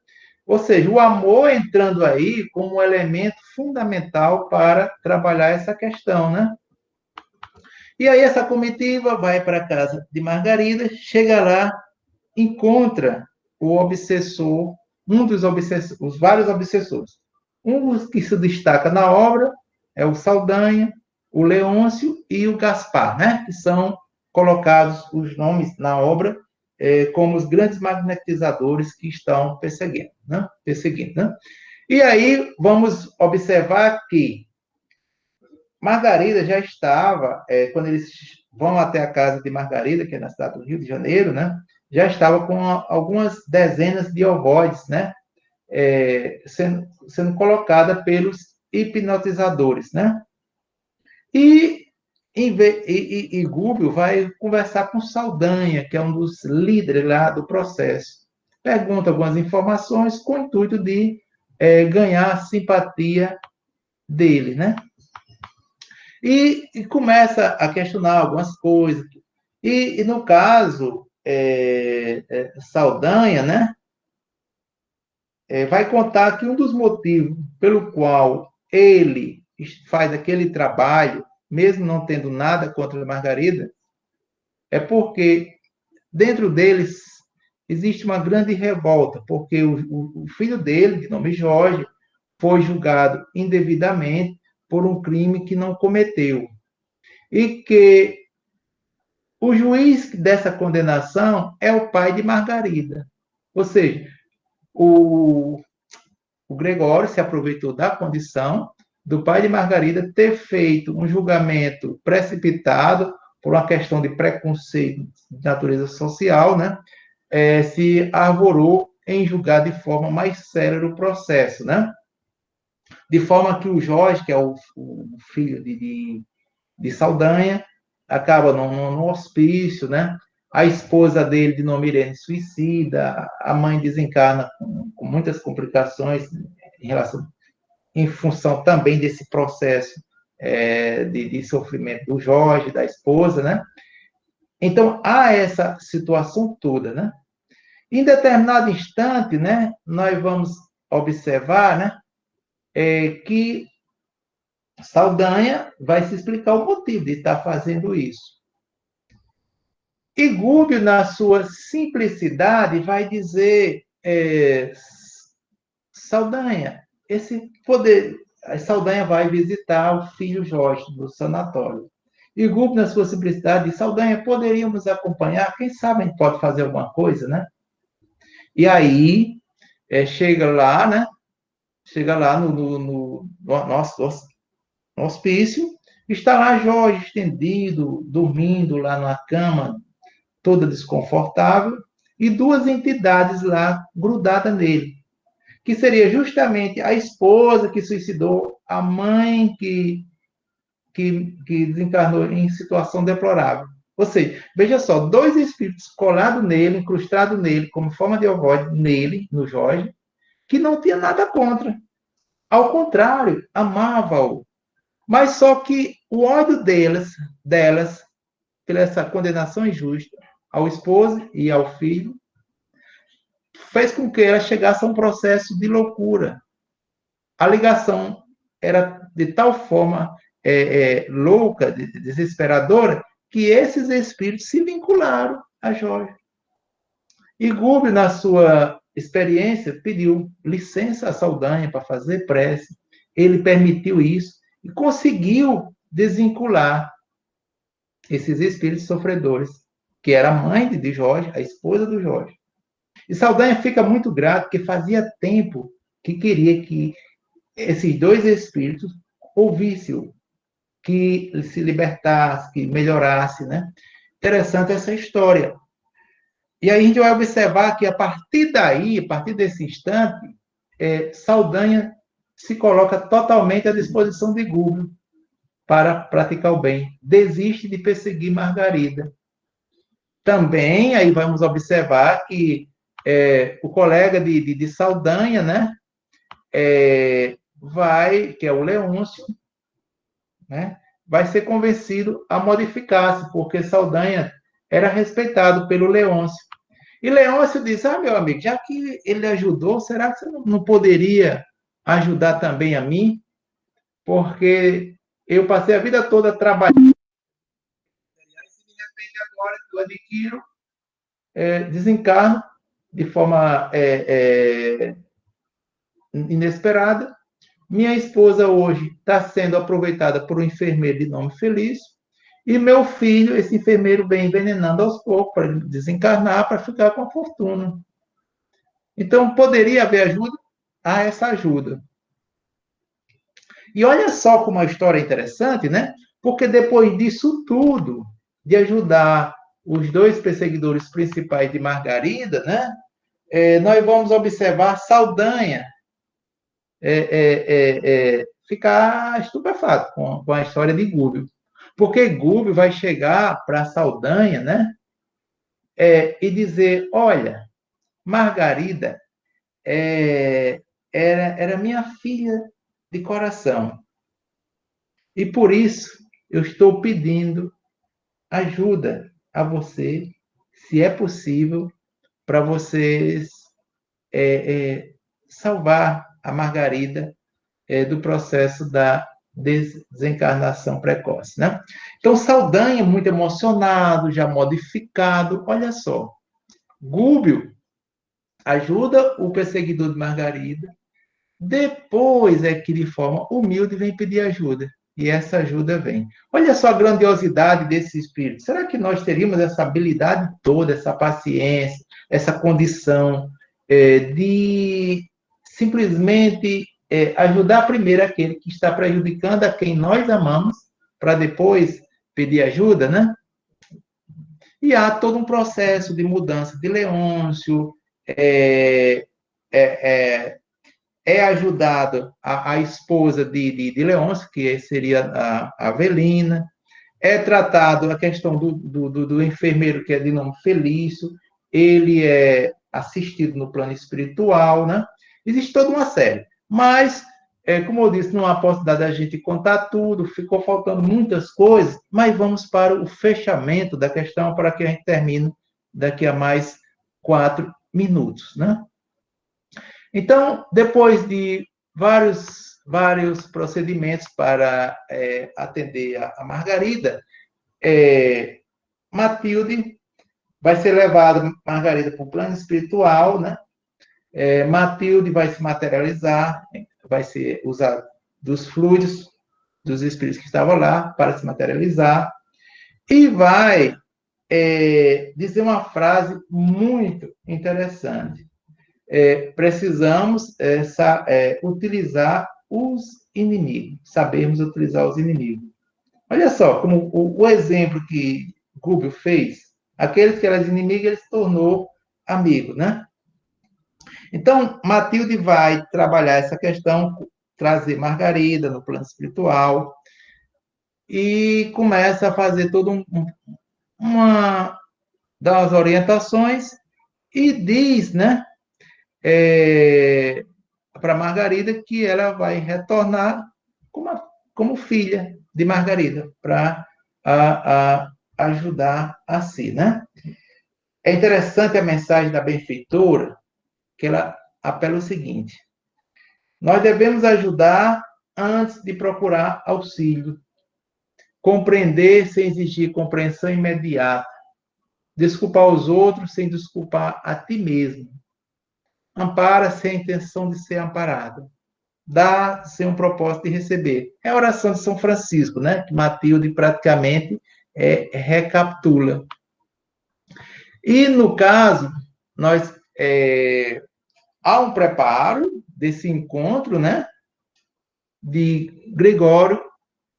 Ou seja, o amor entrando aí como um elemento fundamental para trabalhar essa questão, né? E aí essa comitiva vai para a casa de Margarida, chega lá, encontra o obsessor, um dos obsessores, os vários obsessores. Um que se destaca na obra é o Saldanha, o Leôncio e o Gaspar, né? Que são colocados os nomes na obra como os grandes magnetizadores que estão perseguindo, né? E aí vamos observar que Margarida já estava, quando eles vão até a casa de Margarida, que é na cidade do Rio de Janeiro, né? Já estava com algumas dezenas de ovoides, né? Sendo colocada pelos hipnotizadores, né? E Gúbio vai conversar com Saldanha, que é um dos líderes lá do processo. Pergunta algumas informações com o intuito de ganhar a simpatia dele, né? E começa a questionar algumas coisas. E no caso, Saldanha, né? Vai contar que um dos motivos pelo qual ele faz aquele trabalho, mesmo não tendo nada contra a Margarida, é porque dentro deles existe uma grande revolta, porque o filho dele, de nome Jorge, foi julgado indevidamente por um crime que não cometeu. E que o juiz dessa condenação é o pai de Margarida. Ou seja, o Gregório se aproveitou da condição do pai de Margarida ter feito um julgamento precipitado por uma questão de preconceito de natureza social, né? Se arvorou em julgar de forma mais célere o processo, né? De forma que o Jorge, que é o filho de Saldanha, acaba no hospício, né? A esposa dele, de nome Irene, suicida, a mãe desencarna com muitas complicações em função também desse processo de sofrimento do Jorge, da esposa, né? Então, há essa situação toda, né? Em determinado instante, né, nós vamos observar, né, que Saldanha vai se explicar o motivo de estar fazendo isso. E Gúbio, na sua simplicidade, vai dizer, Saldanha, esse poder... A Saldanha vai visitar o filho Jorge no sanatório. E Gúbio, na sua simplicidade, diz, Saldanha, poderíamos acompanhar? Quem sabe a gente pode fazer alguma coisa, né? E aí, chega lá, né? Chega lá no nosso hospício, está lá Jorge estendido, dormindo lá na cama, toda desconfortável, e duas entidades lá grudadas nele, que seria justamente a esposa que suicidou, a mãe que desencarnou em situação deplorável. Ou seja, veja só, dois espíritos colados nele, incrustados nele, como forma de ovoide nele, no Jorge, que não tinha nada contra. Ao contrário, amava-o. Mas só que o ódio delas, pela essa condenação injusta ao esposo e ao filho, fez com que ela chegasse a um processo de loucura. A ligação era de tal forma louca, desesperadora, que esses espíritos se vincularam a Jorge. E Gúbio, na sua experiência, pediu licença a Saldanha para fazer prece. Ele permitiu isso e conseguiu desvincular esses espíritos sofredores, que era a mãe de Jorge, a esposa do Jorge. E Saldanha fica muito grato, porque fazia tempo que queria que esses dois espíritos ouvissem-o, que se libertasse, que melhorasse, né? Interessante essa história. E aí a gente vai observar que, a partir daí, a partir desse instante, Saldanha se coloca totalmente à disposição de Gúbio para praticar o bem. Desiste de perseguir Margarida. Também, aí vamos observar que o colega de Saldanha, né, que é o Leôncio, né, vai ser convencido a modificar-se, porque Saldanha era respeitado pelo Leôncio. E Leôncio diz, meu amigo, já que ele ajudou, será que você não poderia ajudar também a mim? Porque eu passei a vida toda trabalhando. E de repente agora eu adquiro, desencarno de forma inesperada. Minha esposa hoje está sendo aproveitada por um enfermeiro de nome Felício, e meu filho, esse enfermeiro, vem envenenando aos poucos para desencarnar, para ficar com a fortuna. Então, poderia haver ajuda? Há essa ajuda. E olha só como a história é interessante, né? Porque depois disso tudo, de ajudar os dois perseguidores principais de Margarida, né? Nós vamos observar Saldanha ficar estupefato com a história de Gúbio. Porque Gúbio vai chegar para Saldanha, né? E dizer, olha, Margarida era minha filha de coração. E por isso eu estou pedindo ajuda a você, se é possível, para vocês salvar a Margarida do processo da desencarnação precoce, né? Então, Saldanha, muito emocionado, já modificado, olha só, Gúbio ajuda o perseguidor de Margarida, depois é que, de forma humilde, vem pedir ajuda. E essa ajuda vem. Olha só a grandiosidade desse espírito. Será que nós teríamos essa habilidade toda, essa paciência, essa condição de simplesmente ajudar primeiro aquele que está prejudicando a quem nós amamos, para depois pedir ajuda, né? E há todo um processo de mudança de Leôncio, ajudado a esposa de Leôncio, que seria a Avelina, tratado a questão do enfermeiro, que é de nome Felício, ele é assistido no plano espiritual, né? Existe toda uma série. Mas Como eu disse, não há possibilidade da gente contar tudo, ficou faltando muitas coisas, mas vamos para o fechamento da questão para que a gente termine daqui a mais 4 minutos, né? Então, depois de vários procedimentos para atender a Margarida, Matilde vai ser levada, Margarida, para o plano espiritual, né? Matilde vai se materializar, vai ser usado dos fluidos dos espíritos que estavam lá para se materializar, e vai dizer uma frase muito interessante. Precisamos utilizar os inimigos, sabermos utilizar os inimigos. Olha só, como o exemplo que Rubio fez, aqueles que eram inimigos, ele se tornou amigo, né? Então, Matilde vai trabalhar essa questão, trazer Margarida no plano espiritual, e começa a fazer todo dar as orientações, e diz, né, para Margarida que ela vai retornar como filha de Margarida, para ajudar a si, né? É interessante a mensagem da benfeitora, que ela apela o seguinte: nós devemos ajudar antes de procurar auxílio, compreender sem exigir compreensão imediata, desculpar os outros sem desculpar a ti mesmo, ampara sem a intenção de ser amparado, dá sem um propósito de receber. É a oração de São Francisco, né? Que Matilde praticamente recapitula. E, no caso, há um preparo desse encontro, né, de Gregório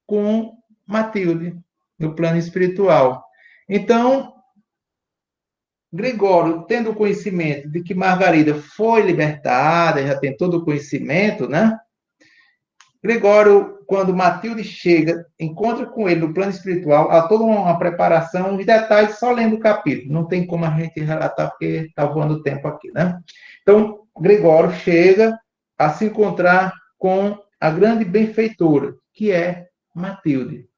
com Matilde, no plano espiritual. Então, Gregório, tendo o conhecimento de que Margarida foi libertada, já tem todo o conhecimento, né? Gregório, quando Matilde chega, encontra com ele no plano espiritual, há toda uma preparação, os detalhes só lendo o capítulo, não tem como a gente relatar, porque está voando o tempo aqui, né? Então, Gregório chega a se encontrar com a grande benfeitora, que é Matilde.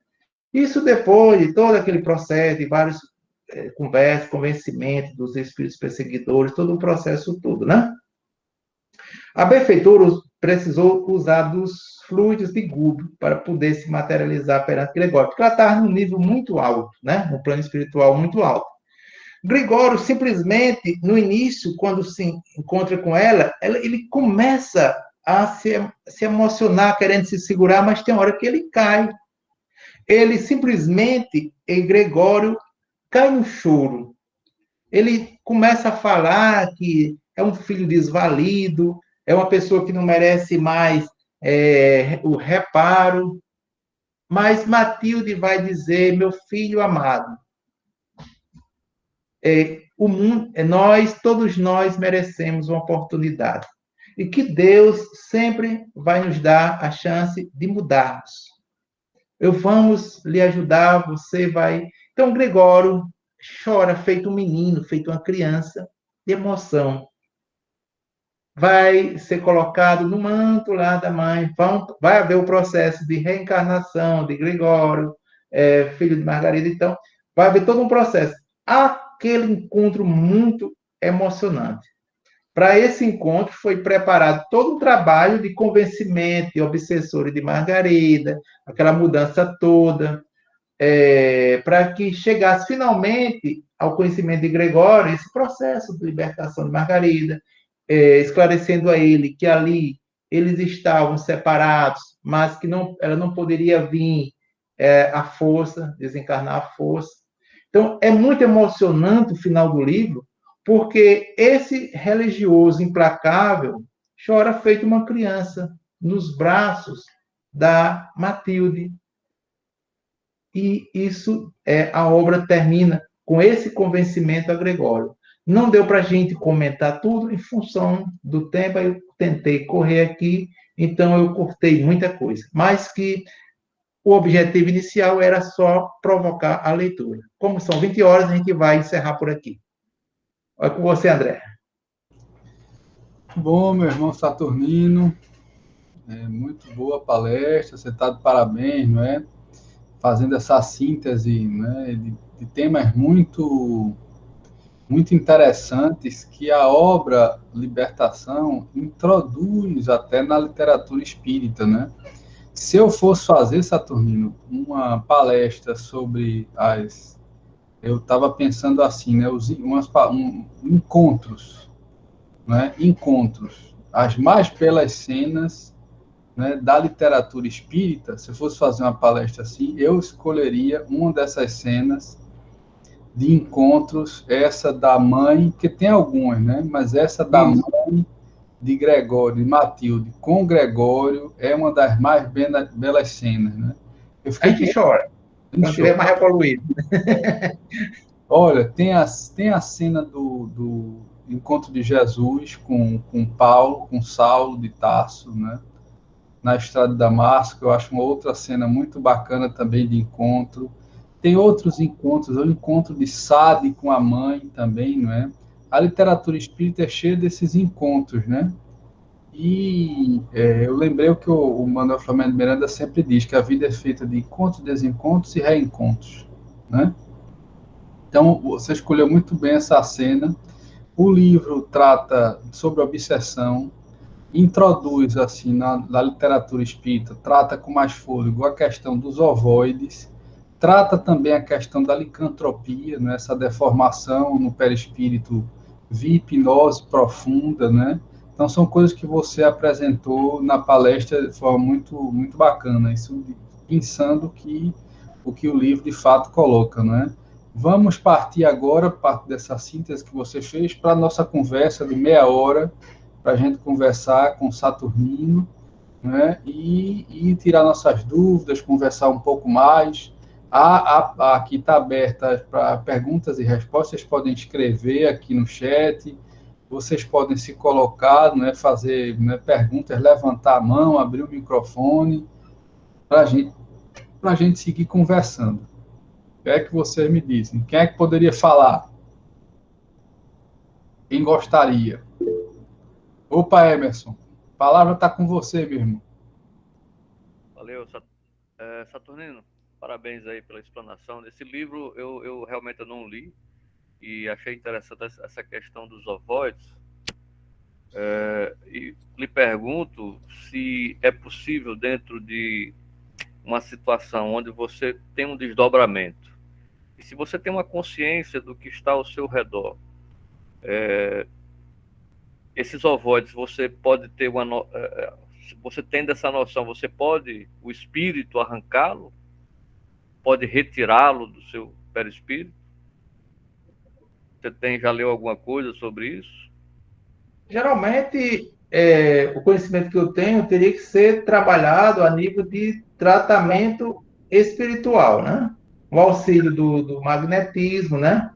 Isso depois de todo aquele processo, de vários conversas, convencimento dos espíritos perseguidores, todo o processo todo, né? A benfeitora precisou usar dos fluidos de Gúbio para poder se materializar perante Gregório, porque ela estava num nível muito alto, né? No plano espiritual muito alto. Gregório, simplesmente, no início, quando se encontra com ela, ele começa a se emocionar, querendo se segurar, mas tem hora que ele cai. Ele simplesmente, Gregório, cai no choro. Ele começa a falar que é um filho desvalido, é uma pessoa que não merece mais o reparo. Mas Matilde vai dizer: meu filho amado, o mundo, todos nós merecemos uma oportunidade. E que Deus sempre vai nos dar a chance de mudarmos. Vamos lhe ajudar, você vai... Então, Gregório chora feito um menino, feito uma criança, de emoção. Vai ser colocado no manto lá da mãe, vai haver o processo de reencarnação de Gregório, filho de Margarida, então, vai haver todo um processo. Aquele encontro muito emocionante. Para esse encontro foi preparado todo um trabalho de convencimento de obsessores de Margarida, aquela mudança toda, para que chegasse finalmente ao conhecimento de Gregório esse processo de libertação de Margarida, esclarecendo a ele que ali eles estavam separados, mas que ela não poderia vir à força, desencarnar à força. Então, é muito emocionante o final do livro, porque esse religioso implacável chora feito uma criança nos braços da Matilde. E a obra termina com esse convencimento a Gregório. Não deu para a gente comentar tudo em função do tempo, eu tentei correr aqui, então eu cortei muita coisa. Mas que o objetivo inicial era só provocar a leitura. Como são 20 horas, a gente vai encerrar por aqui. É com você, André. Bom, meu irmão Saturnino, Muito boa a palestra, você está de parabéns, não é? Fazendo essa síntese, né, de temas muito interessantes que a obra Libertação introduz até na literatura espírita, né? Se eu fosse fazer, Saturnino, uma palestra sobre as... Eu estava pensando assim, né? Encontros, né? Encontros. As mais belas cenas, né, da literatura espírita. Se eu fosse fazer uma palestra assim, eu escolheria uma dessas cenas de encontros, essa da mãe, que tem algumas, né? Mas essa da mãe de Gregório, de Matilde, com Gregório, é uma das mais belas cenas, né? A gente chora, quando estiver mais evoluído. Olha, tem a cena do encontro de Jesus com Paulo, com Saulo de Tarso, né? Na estrada de Damasco, eu acho uma outra cena muito bacana também de encontro. Tem outros encontros, o encontro de Sade com a mãe também, não é? A literatura espírita é cheia desses encontros, né? E eu lembrei o que o Manuel Flamengo de Miranda sempre diz, que a vida é feita de encontros, desencontros e reencontros, né? Então, você escolheu muito bem essa cena. O livro trata sobre obsessão, introduz, assim, na literatura espírita, trata com mais fôlego a questão dos ovoides, trata também a questão da licantropia, né, essa deformação no perispírito via hipnose profunda, né? Então, são coisas que você apresentou na palestra de forma muito bacana, isso pensando o que o livro de fato coloca, né? Vamos partir agora, parte dessa síntese que você fez, para a nossa conversa de meia hora, para a gente conversar com Saturnino, né, e tirar nossas dúvidas, conversar um pouco mais. Aqui está aberta para perguntas e respostas, vocês podem escrever aqui no chat, vocês podem se colocar, né, fazer, né, perguntas, levantar a mão, abrir o microfone, para a gente seguir conversando. O que é que vocês me dizem? Quem é que poderia falar? Quem gostaria? Opa, Emerson, a palavra está com você, meu irmão. Valeu, Saturnino. Parabéns aí pela explanação. Desse livro eu realmente não li e achei interessante essa questão dos ovoides. E lhe pergunto se é possível, dentro de uma situação onde você tem um desdobramento, e se você tem uma consciência do que está ao seu redor, esses ovoides, você pode ter você tendo essa noção, você pode, o espírito, arrancá-lo, pode retirá-lo do seu perispírito? Você já leu alguma coisa sobre isso? Geralmente, o conhecimento que eu tenho teria que ser trabalhado a nível de tratamento espiritual, né? O auxílio do magnetismo, né?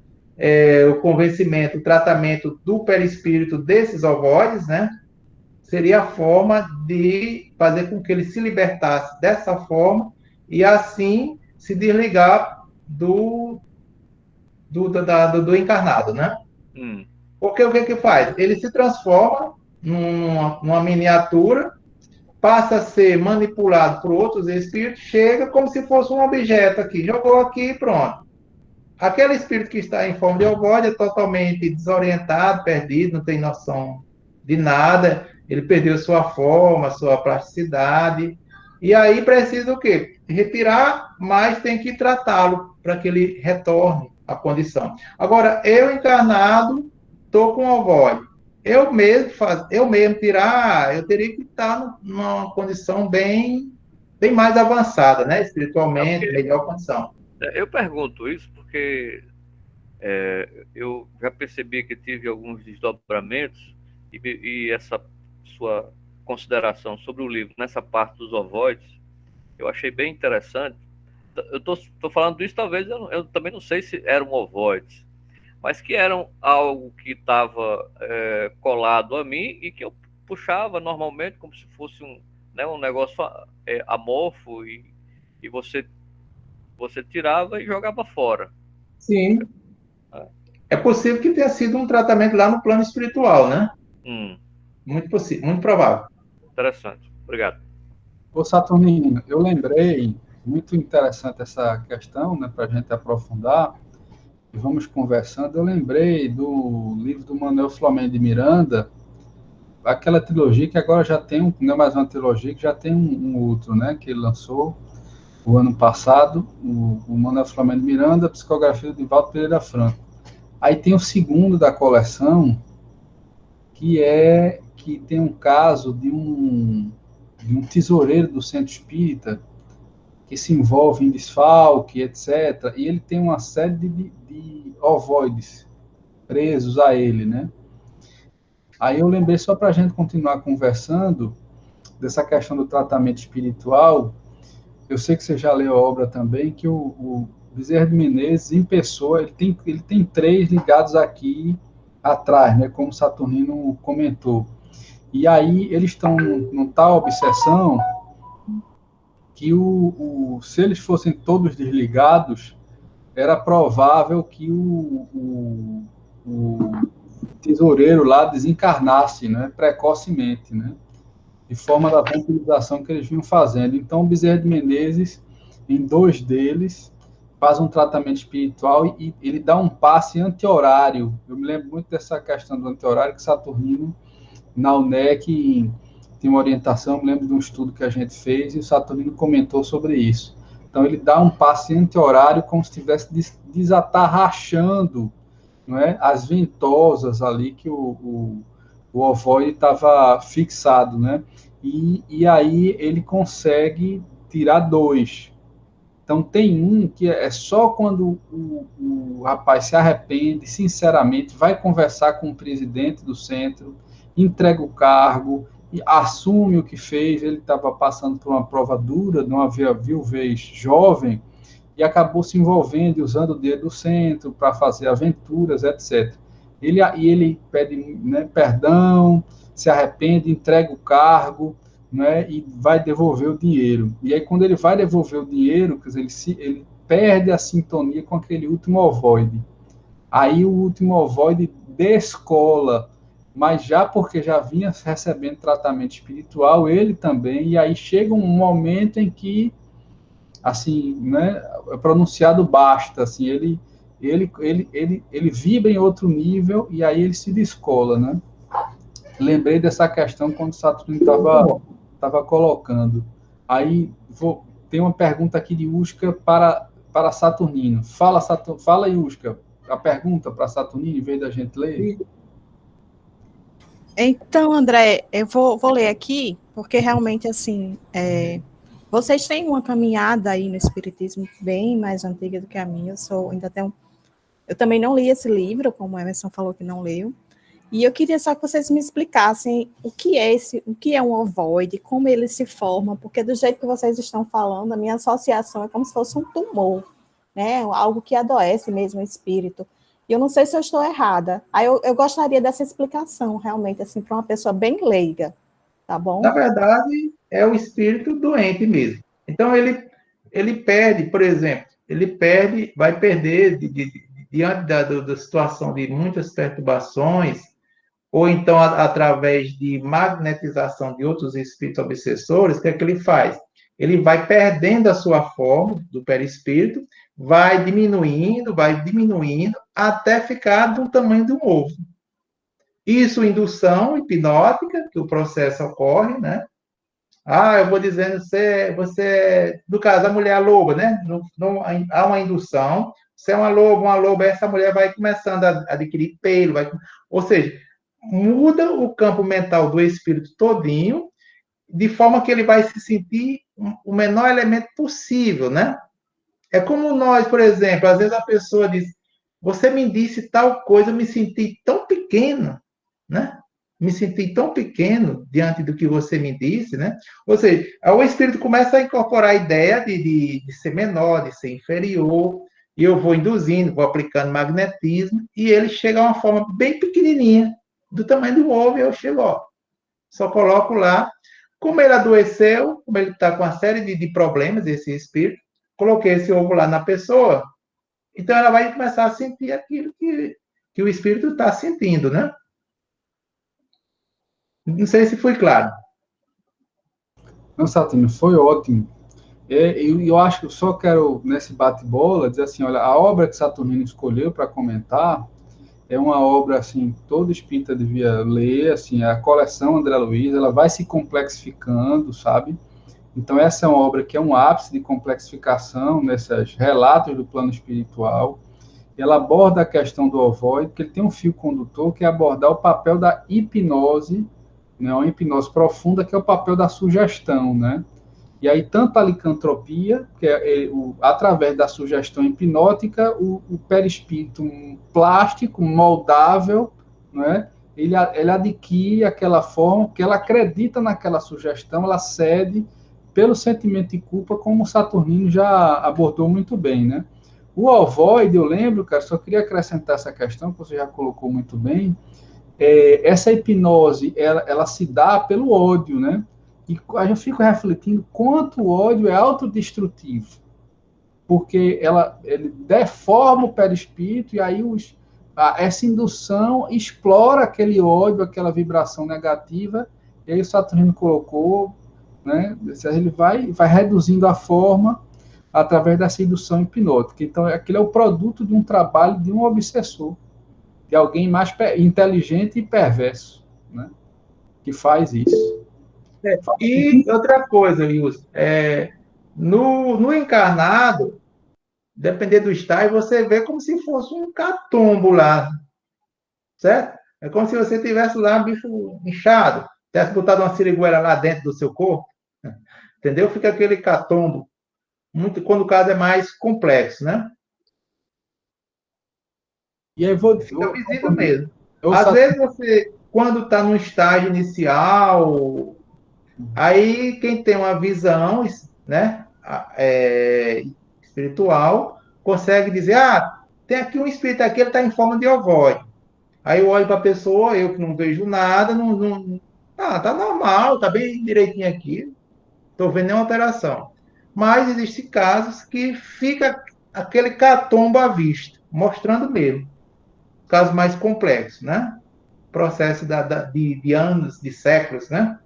O convencimento, o tratamento do perispírito desses ovoides, né? Seria a forma de fazer com que ele se libertasse dessa forma e assim se desligar do encarnado, né? Porque o que faz? Ele se transforma numa miniatura, passa a ser manipulado por outros espíritos, chega como se fosse um objeto aqui, jogou aqui e pronto. Aquele espírito que está em forma de ovoide é totalmente desorientado, perdido, não tem noção de nada, ele perdeu sua forma, sua plasticidade, e aí precisa o quê? Retirar, mas tem que tratá-lo para que ele retorne à condição. Agora, eu encarnado, estou com ovoide. Eu mesmo tirar, eu teria que estar numa condição bem mais avançada, né? Espiritualmente, melhor condição. Eu pergunto isso porque eu já percebi que tive alguns desdobramentos e essa sua consideração sobre o livro nessa parte dos ovoides, eu achei bem interessante. Eu tô falando isso, talvez eu também não sei se eram ovoides, mas que eram algo que estava colado a mim e que eu puxava normalmente como se fosse um negócio amorfo e você tirava e jogava fora. Sim. É possível que tenha sido um tratamento lá no plano espiritual, né? Muito possível, muito provável. Interessante. Obrigado. Ô, Saturnino, eu lembrei, muito interessante essa questão, né, para a gente aprofundar, e vamos conversando. Eu lembrei do livro do Manuel Flamengo de Miranda, aquela trilogia que agora já tem, não é mais uma trilogia, que já tem um outro, né, que ele lançou o ano passado, o Manuel Flamengo de Miranda, Psicografia de Divaldo Pereira Franco. Aí tem o segundo da coleção, que tem um caso de um tesoureiro do centro espírita que se envolve em desfalque, etc. E ele tem uma série de ovoides presos a ele, né? Aí eu lembrei, só para a gente continuar conversando, dessa questão do tratamento espiritual. Eu sei que você já leu a obra também, que o Bezerra de Menezes, em pessoa, ele tem três ligados aqui atrás, né, como o Saturnino comentou. E aí eles estão num tal obsessão que se eles fossem todos desligados, era provável que o tesoureiro lá desencarnasse, né, precocemente, né, de forma da vampirização que eles vinham fazendo. Então, o Bezerra de Menezes, em dois deles, faz um tratamento espiritual e ele dá um passe anti-horário. Eu me lembro muito dessa questão do anti-horário, que Saturnino, na UNEC, tem uma orientação, eu me lembro de um estudo que a gente fez, e o Saturnino comentou sobre isso. Então, ele dá um passe anti-horário como se estivesse desatarrachando, não é, as ventosas ali que o ovoide estava fixado, né? E aí ele consegue tirar dois. Então tem um que é só quando o rapaz se arrepende, sinceramente, vai conversar com o presidente do centro, entrega o cargo, e assume o que fez. Ele estava passando por uma prova dura, de uma viuvez jovem, e acabou se envolvendo e usando o dinheiro do centro para fazer aventuras, etc. Ele pede, né, perdão, se arrepende, entrega o cargo, né, e vai devolver o dinheiro. E aí, quando ele vai devolver o dinheiro, quer dizer, ele perde a sintonia com aquele último ovoide. Aí o último ovoide descola, mas já porque já vinha recebendo tratamento espiritual, ele também, e aí chega um momento em que, assim, né, é pronunciado basta, assim, ele vibra em outro nível e aí ele se descola, né? Lembrei dessa questão quando o Saturno estava colocando. Aí tem uma pergunta aqui de Usca para Saturnino. Fala, Usca, a pergunta para Saturnino, em vez da gente ler. Então, André, eu vou ler aqui, porque realmente, assim, vocês têm uma caminhada aí no Espiritismo bem mais antiga do que a minha. Eu também não li esse livro, como o Emerson falou que não leu. E eu queria só que vocês me explicassem o que é um ovoide, como ele se forma, porque do jeito que vocês estão falando, a minha associação é como se fosse um tumor, né? Algo que adoece mesmo o espírito. E eu não sei se eu estou errada. Aí eu gostaria dessa explicação, realmente, assim, para uma pessoa bem leiga, tá bom? Na verdade, é o espírito doente mesmo. Então, ele perde, por exemplo, vai perder diante da situação de muitas perturbações, ou então através de magnetização de outros espíritos obsessores. O que é que ele faz? Ele vai perdendo a sua forma do perispírito, vai diminuindo, até ficar do tamanho de um ovo. Isso, indução hipnótica, que o processo ocorre, né? Eu vou dizendo, no caso, a mulher loba, né? Não, há uma indução, você é uma loba, essa mulher vai começando a adquirir pelo, ou seja, muda o campo mental do espírito todinho, de forma que ele vai se sentir o menor elemento possível, né? É como nós, por exemplo, às vezes a pessoa diz, você me disse tal coisa, eu me senti tão pequeno, né? Me senti tão pequeno diante do que você me disse, né? Ou seja, o espírito começa a incorporar a ideia de ser menor, de ser inferior, e eu vou induzindo, vou aplicando magnetismo, e ele chega a uma forma bem pequenininha, do tamanho do ovo, e eu chego, só coloco lá. Como ele adoeceu, como ele está com uma série de problemas, esse espírito, coloquei esse ovo lá na pessoa, então ela vai começar a sentir aquilo que o espírito está sentindo, né? Não sei se foi claro. Não, Saturnino, foi ótimo. Eu acho que eu só quero, nesse bate-bola, dizer assim, olha, a obra que Saturnino escolheu para comentar é uma obra, assim, todo espírita devia ler, assim, a coleção André Luiz, ela vai se complexificando, sabe? Então, essa é uma obra que é um ápice de complexificação nesses relatos do plano espiritual. Ela aborda a questão do ovoide, porque ele tem um fio condutor que é abordar o papel da hipnose, né, uma hipnose profunda, que é o papel da sugestão, né? E aí, tanto a licantropia, que através da sugestão hipnótica, o perispírito plástico, moldável, né, ele adquire aquela forma, porque ela acredita naquela sugestão, ela cede pelo sentimento de culpa, como o Saturnino já abordou muito bem, né? O ovoide, eu lembro, cara, só queria acrescentar essa questão, que você já colocou muito bem, essa hipnose, ela se dá pelo ódio, né? E a gente fica refletindo quanto o ódio é autodestrutivo, porque ele deforma o perispírito e aí essa indução explora aquele ódio, aquela vibração negativa, e aí o Saturnino colocou, né? Ele vai reduzindo a forma através dessa indução hipnótica. Então, aquilo é o produto de um trabalho de um obsessor, de alguém mais inteligente e perverso, né? Que faz isso. E outra coisa, Wilson, no encarnado, dependendo do estágio, você vê como se fosse um catumbo lá, certo? É como se você tivesse lá um bicho inchado, tivesse botado uma siriguela lá dentro do seu corpo, entendeu? Fica aquele catombo, muito, quando o caso é mais complexo, né? E aí Fica visível mesmo. Às vezes você, quando está no estágio inicial, aí quem tem uma visão, né, espiritual, consegue dizer, tem aqui um espírito aqui, ele está em forma de ovoide. Aí eu olho para a pessoa, eu que não vejo nada, tá normal, tá bem direitinho aqui, estou vendo nenhuma alteração. Mas existem casos que fica aquele catombo à vista, mostrando mesmo. Casos mais complexos, né? Processo de anos, de séculos, né?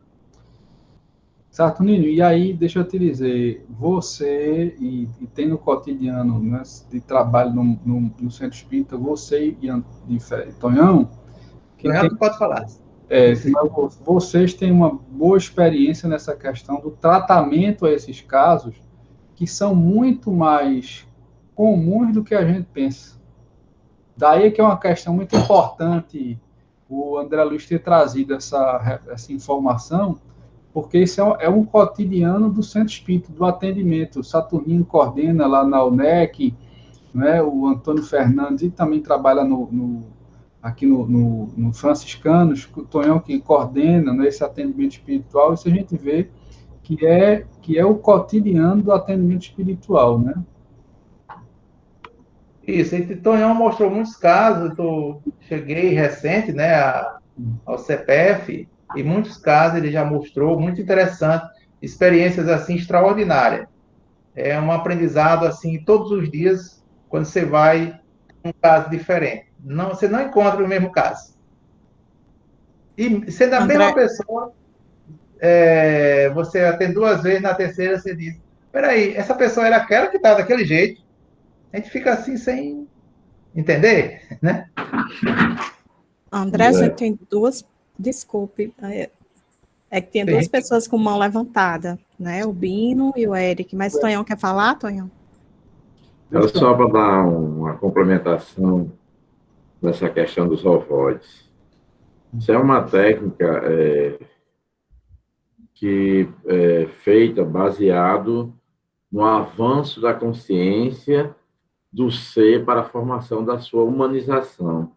Saturnino, e aí, deixa eu te dizer, você, e tem no cotidiano, né, de trabalho no Centro Espírita, você e Tonhão, Tu pode falar. vocês têm uma boa experiência nessa questão do tratamento a esses casos, que são muito mais comuns do que a gente pensa. Daí que é uma questão muito importante o André Luiz ter trazido essa informação, porque isso é um cotidiano do Centro Espírita, do atendimento. O Saturnino coordena lá na UNEC, né, o Antônio Fernandes, e também trabalha aqui no Franciscanos, o Tonhão que coordena, né, esse atendimento espiritual. Isso a gente vê que é o cotidiano do atendimento espiritual, né? Isso, e Tonhão mostrou muitos casos, eu cheguei recente, né, ao CPF, e muitos casos ele já mostrou, muito interessante, experiências assim extraordinárias. É um aprendizado assim todos os dias, quando você vai em um caso diferente. Não, você não encontra o mesmo caso. E sendo a mesma André, pessoa, você atende 2 vezes, na terceira você diz, peraí, essa pessoa era aquela que estava daquele jeito. A gente fica assim sem entender, né? André, a gente tem duas, desculpe, que tem duas pessoas com mão levantada, né? O Bino e o Eric. Mas Tonhão quer falar, Tonhão? Era só para dar uma complementação nessa questão dos ovoides. Isso é uma técnica que é feita baseado no avanço da consciência do ser para a formação da sua humanização.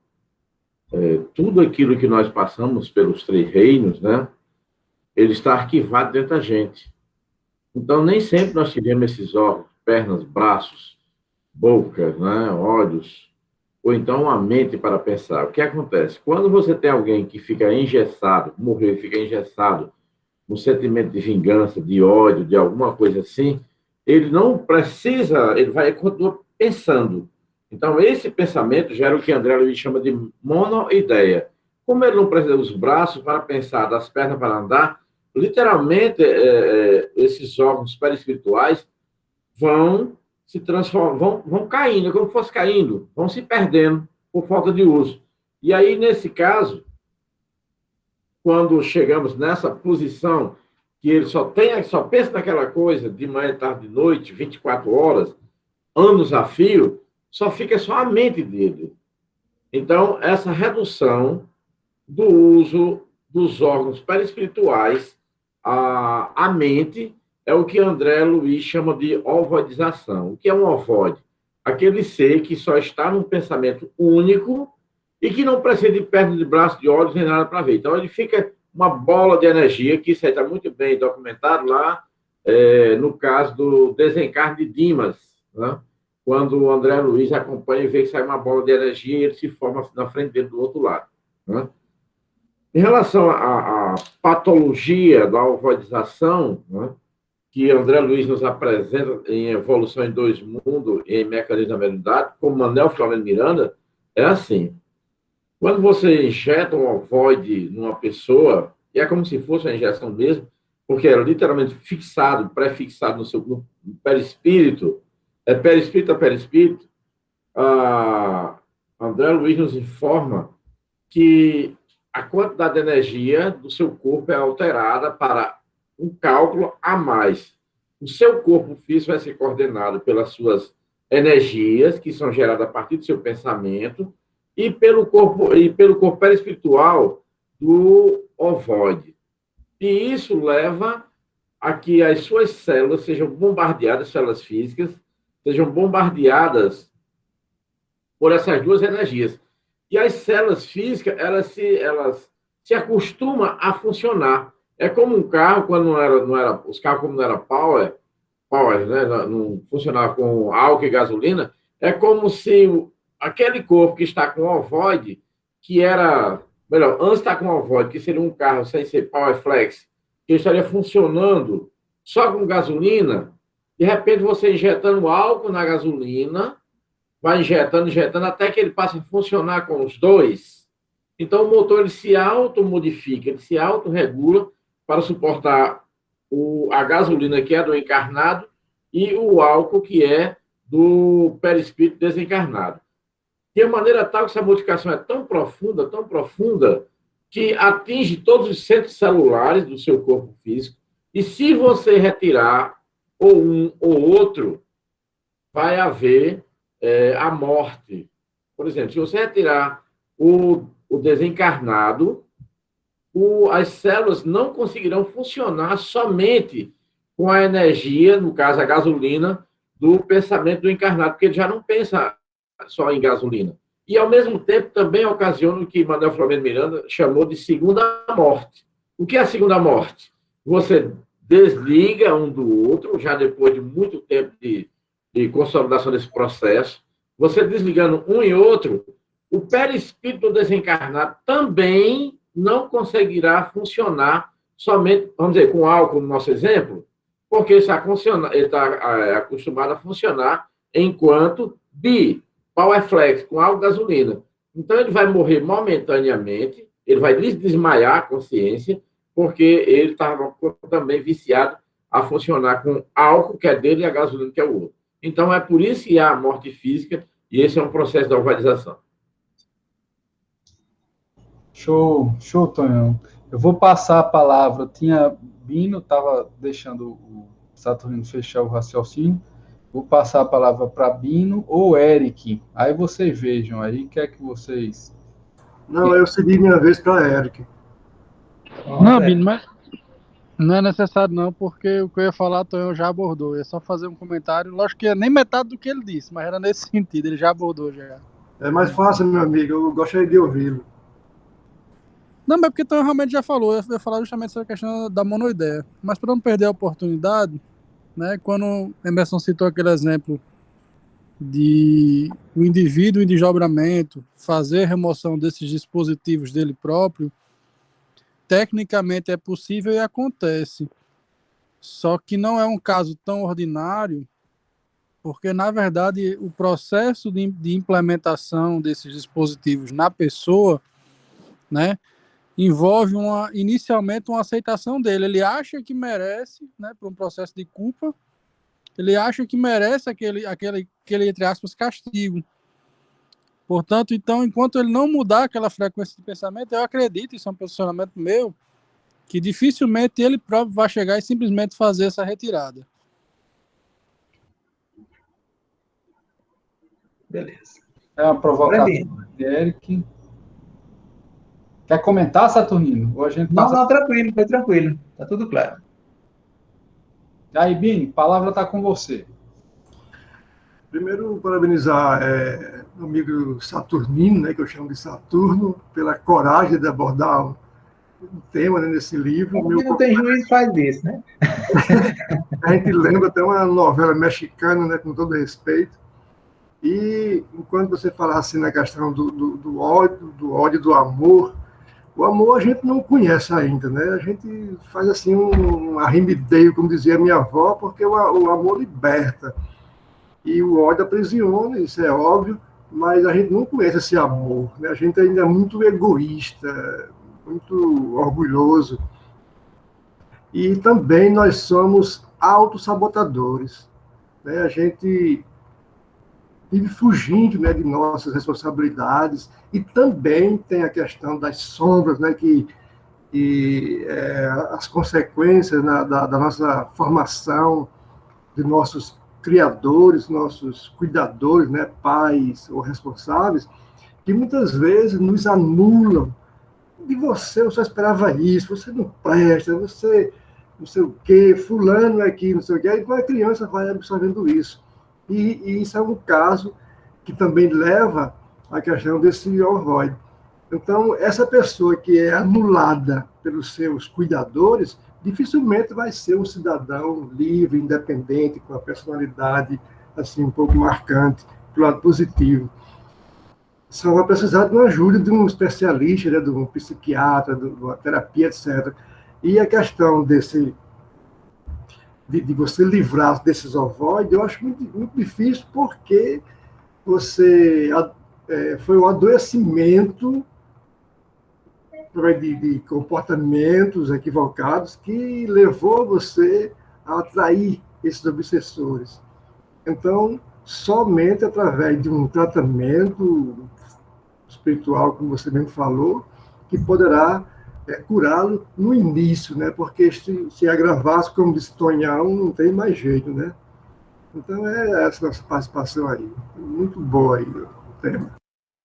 Tudo aquilo que nós passamos pelos 3 reinos, né, ele está arquivado dentro da gente. Então, nem sempre nós tivemos esses órgãos, pernas, braços, boca, né, olhos, ou então a mente para pensar. O que acontece? Quando você tem alguém que fica engessado, morreu, fica engessado, no sentimento de vingança, de ódio, de alguma coisa assim, ele não precisa, ele vai continuar pensando. Então, esse pensamento gera o que André Luiz chama de monoideia. Como ele não precisa dos braços para pensar, das pernas para andar, literalmente, esses órgãos perispirituais vão se transformam, vão caindo, como fosse caindo, vão se perdendo por falta de uso. E aí, nesse caso, quando chegamos nessa posição que ele só pensa naquela coisa de manhã, tarde, de noite, 24 horas, anos a fio, fica só a mente dele. Então, essa redução do uso dos órgãos perispirituais à mente é o que André Luiz chama de ovoidização. O que é um ovoide? Aquele ser que só está num pensamento único e que não precisa de perna, de braço, de olhos, nem nada para ver. Então, ele fica uma bola de energia, que isso aí está muito bem documentado lá, no caso do desencarne de Dimas, né? Quando o André Luiz acompanha e vê que sai uma bola de energia e ele se forma na frente dele do outro lado, né? Em relação à patologia da ovoidização, né, que André Luiz nos apresenta em Evolução em Dois Mundos e em Mecanismo da Mediunidade, como Manuel Flamengo Miranda, é assim. Quando você injeta um ovoide numa pessoa, e é como se fosse uma injeção mesmo, porque é literalmente fixado, pré-fixado no perispírito, perispírito a perispírito, André Luiz nos informa que a quantidade de energia do seu corpo é alterada para um cálculo a mais. O seu corpo físico vai ser coordenado pelas suas energias, que são geradas a partir do seu pensamento, e pelo corpo perispiritual do ovoide. E isso leva a que as suas células sejam bombardeadas, células físicas, sejam bombardeadas por essas duas energias. E as células físicas, elas se acostumam a funcionar. É como um carro, quando não era os carros como não era power, né, não funcionava com álcool e gasolina, é como se aquele corpo que está com o ovoide, que era, melhor, antes de estar com o ovoide, que seria um carro sem ser power flex, que estaria funcionando só com gasolina, de repente você injetando álcool na gasolina, vai injetando, até que ele passe a funcionar com os dois. Então, o motor ele se automodifica, ele se autorregula para suportar a gasolina, que é do encarnado, e o álcool, que é do perispírito desencarnado. De maneira tal que essa modificação é tão profunda, que atinge todos os centros celulares do seu corpo físico, e se você retirar ou um ou outro, vai haver a morte. Por exemplo, se você retirar o desencarnado, as células não conseguirão funcionar somente com a energia, no caso, a gasolina, do pensamento do encarnado, porque ele já não pensa só em gasolina. E, ao mesmo tempo, também ocasiona o que Manuel Flamengo Miranda chamou de segunda morte. O que é a segunda morte? Você desliga um do outro, já depois de muito tempo de consolidação desse processo, você desligando um e outro, o perispírito desencarnado também não conseguirá funcionar somente, vamos dizer, com álcool, no nosso exemplo, porque ele está acostumado a funcionar enquanto powerflex, com álcool e gasolina. Então, ele vai morrer momentaneamente, ele vai desmaiar a consciência, porque ele estava também viciado a funcionar com álcool, que é dele, e a gasolina, que é o outro. Então, é por isso que há a morte física, e esse é um processo da ovalização. Show, Tonhão. Eu vou passar a palavra. Bino estava deixando o Saturnino fechar o raciocínio. Vou passar a palavra para Bino ou Eric. Aí vocês vejam aí, quer que vocês... Não, eu cedi minha vez para Eric. Não, Bino, mas não é necessário não, porque o que eu ia falar, Tonhão já abordou. É só fazer um comentário. Lógico que é nem metade do que ele disse, mas era nesse sentido, ele já abordou já. É mais fácil, meu amigo, eu gostaria de ouvi-lo. Não, mas porque o Tonhão realmente já falou. Eu ia falar justamente sobre a questão da monoideia. Mas para não perder a oportunidade, né, quando Emerson citou aquele exemplo de o indivíduo em desdobramento fazer a remoção desses dispositivos dele próprio, tecnicamente é possível e acontece. Só que não é um caso tão ordinário, porque, na verdade, o processo de implementação desses dispositivos na pessoa, né, envolve inicialmente uma aceitação dele. Ele acha que merece, né, por um processo de culpa, ele acha que merece aquele entre aspas, castigo. Portanto, então, enquanto ele não mudar aquela frequência de pensamento, eu acredito, isso é um posicionamento meu, que dificilmente ele próprio vai chegar e simplesmente fazer essa retirada. Beleza. É uma provocação de Eric. Quer comentar, Saturnino? Ou a gente passa... Não, tranquilo, foi tranquilo. Tá tudo claro. Aí, Bini, a palavra está com você. Primeiro, parabenizar o amigo Saturnino, né, que eu chamo de Saturno, pela coragem de abordar um tema, né, nesse livro. Quem não tem juízo faz isso, né? A gente lembra até uma novela mexicana, né, com todo respeito. E enquanto você falasse na questão do ódio, do amor, o amor a gente não conhece ainda, né? A gente faz assim um arremedeio, como dizia a minha avó, porque o amor liberta. E o ódio aprisiona, isso é óbvio, mas a gente não conhece esse amor, né? A gente ainda é muito egoísta, muito orgulhoso. E também nós somos autossabotadores, né? A gente vive fugindo, né, de nossas responsabilidades, e também tem a questão das sombras, né, as consequências da nossa formação, de nossos criadores, nossos cuidadores, né, pais ou responsáveis, que muitas vezes nos anulam. De você, eu só esperava isso, você não presta, você não sei o quê, fulano é aqui, não sei o quê, e a criança vai absorvendo isso. E isso é um caso que também leva à questão desse ovoide. Então, essa pessoa que é anulada pelos seus cuidadores, dificilmente vai ser um cidadão livre, independente, com a personalidade assim um pouco marcante, do lado positivo. Só vai precisar de uma ajuda de um especialista, né, de um psiquiatra, de uma terapia, etc. E a questão de você livrar desses ovoides, eu acho muito difícil, porque foi um adoecimento de comportamentos equivocados que levou você a atrair esses obsessores. Então, somente através de um tratamento espiritual, como você mesmo falou, que poderá curá-lo no início, né? Porque se agravasse, como disse Tonhão, não tem mais jeito, né? Então, essa nossa participação aí. Muito boa aí o tema.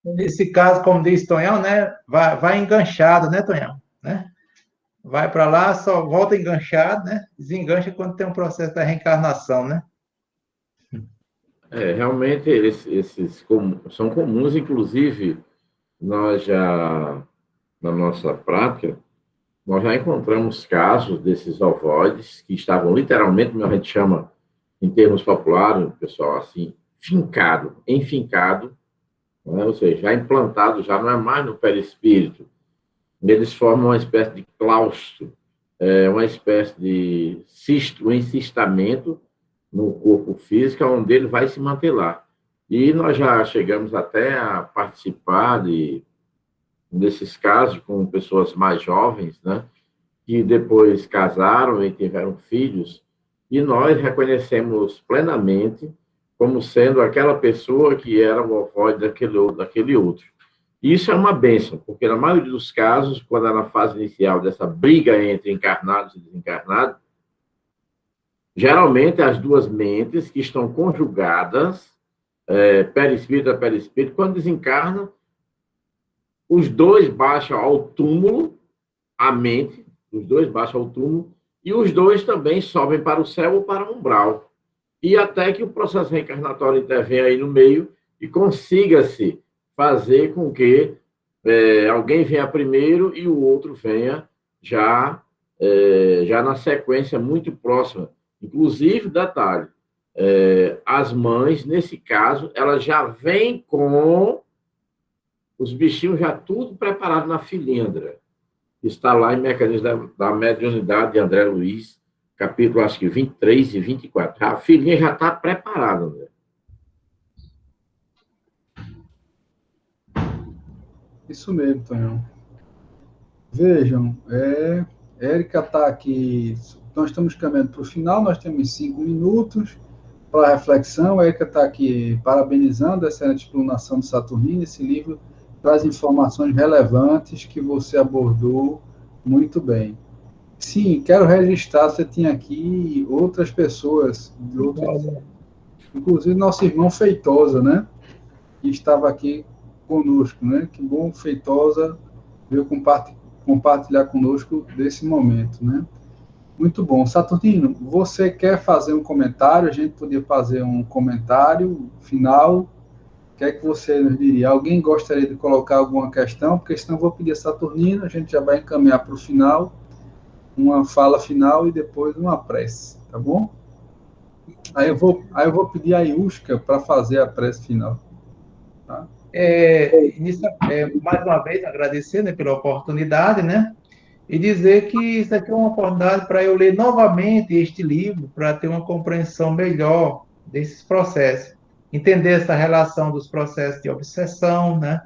Nesse caso, como diz Tonhão, né? Vai enganchado, né, Tonhão? Né? Vai para lá, só volta enganchado, né? Desengancha quando tem um processo da reencarnação, né? Realmente, esses são comuns, inclusive, nós já, na nossa prática, nós já encontramos casos desses ovoides que estavam literalmente, como a gente chama, em termos populares, pessoal, assim, enfincado, né? Ou seja, já implantado, já não é mais no perispírito. Eles formam uma espécie de claustro, uma espécie de cisto, um encistamento no corpo físico, onde ele vai se manter lá. E nós já chegamos até a participar desses casos com pessoas mais jovens, né, que depois casaram e tiveram filhos, e nós reconhecemos plenamente como sendo aquela pessoa que era o ovoide daquele outro. Isso é uma bênção, porque na maioria dos casos, quando é na fase inicial dessa briga entre encarnados e desencarnados, geralmente as duas mentes que estão conjugadas, perispírito a perispírito, quando desencarna, os dois baixam ao túmulo, a mente, os dois baixam ao túmulo, e os dois também sobem para o céu ou para o umbral. E até que o processo reencarnatório intervenha aí no meio e consiga-se fazer com que alguém venha primeiro e o outro venha já na sequência muito próxima. Inclusive, detalhe, as mães, nesse caso, elas já vêm com os bichinhos já tudo preparado na filindra. Está lá em Mecanismo da Mediunidade de André Luiz, capítulo, acho que 23 e 24. A filhinha já está preparada, André. Isso mesmo, Tonhão. Vejam, Érica está aqui, nós estamos caminhando para o final, nós temos 5 minutos para a reflexão. A Érica está aqui parabenizando a excelente explanação do Saturnino. Esse livro traz informações relevantes que você abordou muito bem. Sim, quero registrar, você tinha aqui outras pessoas, inclusive nosso irmão Feitosa, né? Que estava aqui conosco, né? Que bom, Feitosa veio compartilhar conosco desse momento, né? Muito bom. Saturnino, você quer fazer um comentário? A gente podia fazer um comentário final. O que é que você nos diria? Alguém gostaria de colocar alguma questão? Porque senão eu vou pedir a Saturnino, a gente já vai encaminhar para o final, uma fala final e depois uma prece, tá bom? Aí eu vou pedir a Iushka para fazer a prece final. Tá? Mais uma vez, agradecer, né, pela oportunidade, né? E dizer que isso aqui é uma oportunidade para eu ler novamente este livro, para ter uma compreensão melhor desses processos. Entender essa relação dos processos de obsessão, né?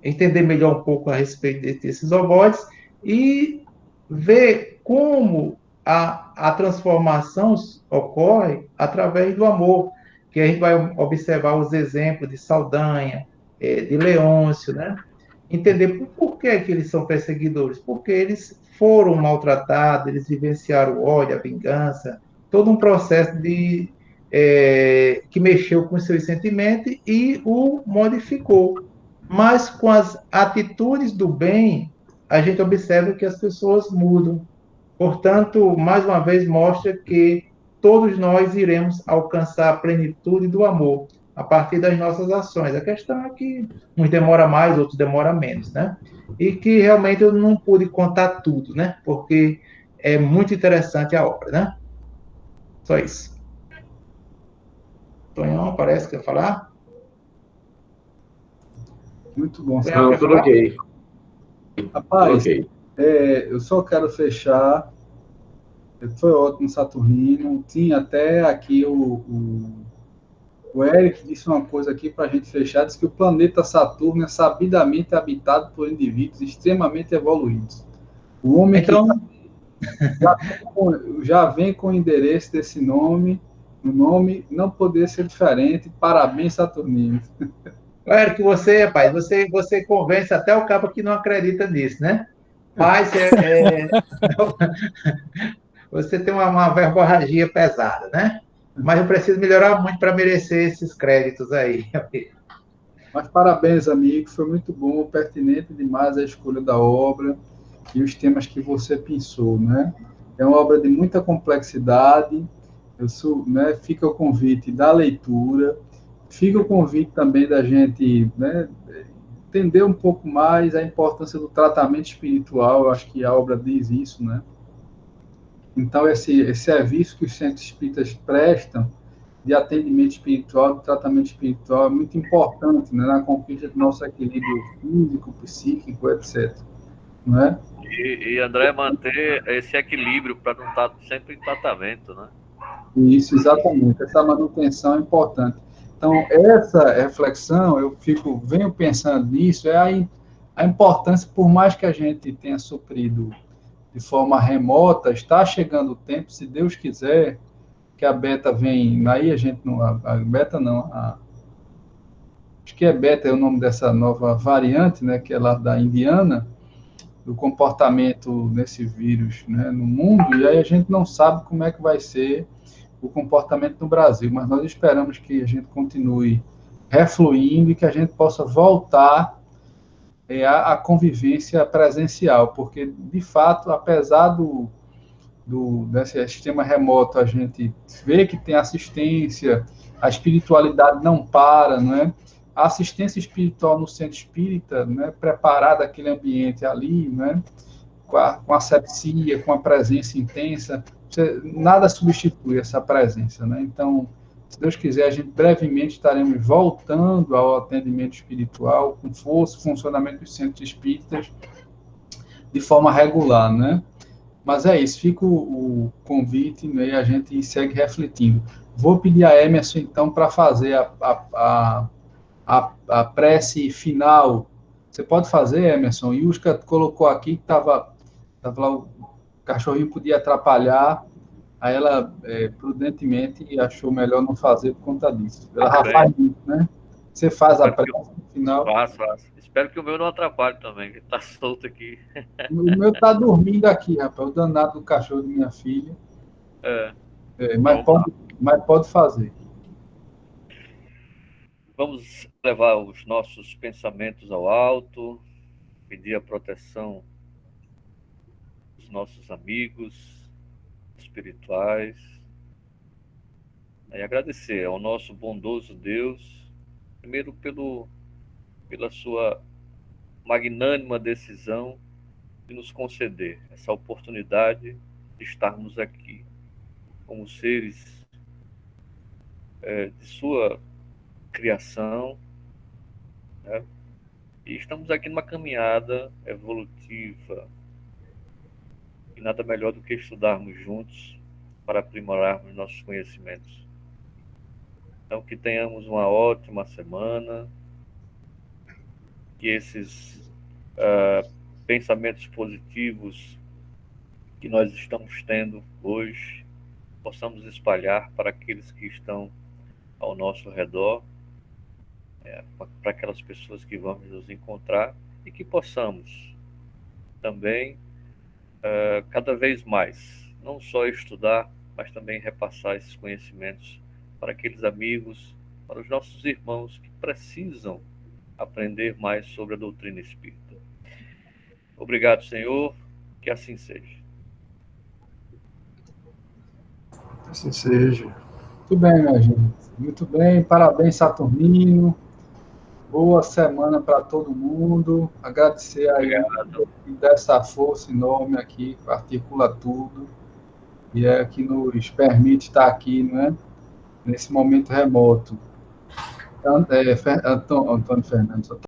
Entender melhor um pouco a respeito desses ovoides e ver como a transformação ocorre através do amor, que a gente vai observar os exemplos de Saldanha, de Leôncio, né? Entender por que eles são perseguidores, porque eles foram maltratados, eles vivenciaram o ódio, a vingança, todo um processo que mexeu com os seus sentimentos e o modificou. Mas com as atitudes do bem, a gente observa que as pessoas mudam. Portanto, mais uma vez mostra que todos nós iremos alcançar a plenitude do amor a partir das nossas ações. A questão é que uns demora mais, outros demora menos, né? E que realmente eu não pude contar tudo, né? Porque é muito interessante a obra, né? Só isso. Tonhão, parece que quer falar? Muito bom. Não, eu coloquei. Rapaz, eu só quero fechar. Foi ótimo, Saturnino. Tinha até aqui o Eric disse uma coisa aqui para a gente fechar, disse que o planeta Saturno é sabidamente habitado por indivíduos extremamente evoluídos. O homem já vem com o endereço desse nome, o nome não poderia ser diferente. Parabéns, Saturnino. Eric, rapaz, você convence até o cabo que não acredita nisso, né? Mas você tem uma verborragia pesada, né? Mas eu preciso melhorar muito para merecer esses créditos aí. Mas parabéns, amigo, foi muito bom, pertinente demais a escolha da obra e os temas que você pensou, né? É uma obra de muita complexidade, fica o convite da leitura, fica o convite também da gente, né, entender um pouco mais a importância do tratamento espiritual. Eu acho que a obra diz isso, né? Então, esse serviço que os centros espíritas prestam de atendimento espiritual, de tratamento espiritual, é muito importante, né, na conquista do nosso equilíbrio físico, psíquico, etc. Não é? E André, manter esse equilíbrio para não estar sempre em tratamento, né? Isso, exatamente. Essa manutenção é importante. Então, essa reflexão, venho pensando nisso, a importância, por mais que a gente tenha sofrido de forma remota, está chegando o tempo, se Deus quiser, que a beta vem, aí a gente não, a beta não, acho que é beta, é o nome dessa nova variante, né, que é lá da Indiana, do comportamento desse vírus, né, no mundo, e aí a gente não sabe como é que vai ser o comportamento no Brasil, mas nós esperamos que a gente continue refluindo e que a gente possa voltar à convivência presencial, porque, de fato, apesar desse sistema remoto, a gente vê que tem assistência, a espiritualidade não para, não é? A assistência espiritual no centro espírita, né, preparar aquele ambiente ali, né, com a asepsia, com a presença intensa, nada substitui essa presença, né? Então, se Deus quiser, a gente brevemente estaremos voltando ao atendimento espiritual, com força, funcionamento dos centros espíritas, de forma regular, né? Mas é isso, fica o convite, né, e a gente segue refletindo. Vou pedir a Emerson, então, para fazer a prece final, Você pode fazer, Emerson? Yuska colocou aqui que estava lá, o cachorrinho podia atrapalhar, aí ela prudentemente achou melhor não fazer por conta disso. Ela já faz muito, né? Você faz a prece no final. Faço. Espero que o meu não atrapalhe também, que está solto aqui. O meu está dormindo aqui, rapaz, o danado do cachorro de minha filha. Mas pode fazer. Vamos levar os nossos pensamentos ao alto, pedir a proteção dos nossos amigos espirituais e agradecer ao nosso bondoso Deus, primeiro pela sua magnânima decisão de nos conceder essa oportunidade de estarmos aqui como seres de sua criação, né? E estamos aqui numa caminhada evolutiva e nada melhor do que estudarmos juntos para aprimorarmos nossos conhecimentos. Então, que tenhamos uma ótima semana, que esses pensamentos positivos que nós estamos tendo hoje possamos espalhar para aqueles que estão ao nosso redor, para aquelas pessoas que vamos nos encontrar, e que possamos também cada vez mais não só estudar, mas também repassar esses conhecimentos para aqueles amigos, para os nossos irmãos que precisam aprender mais sobre a doutrina espírita. Obrigado, Senhor, que assim seja. Assim seja. Muito bem, minha gente. Muito bem. Parabéns, Saturnino. Boa semana para todo mundo. Agradecer aí e dar essa força enorme aqui, que articula tudo. E que nos permite estar aqui, né? Nesse momento remoto. Antônio Fernandes.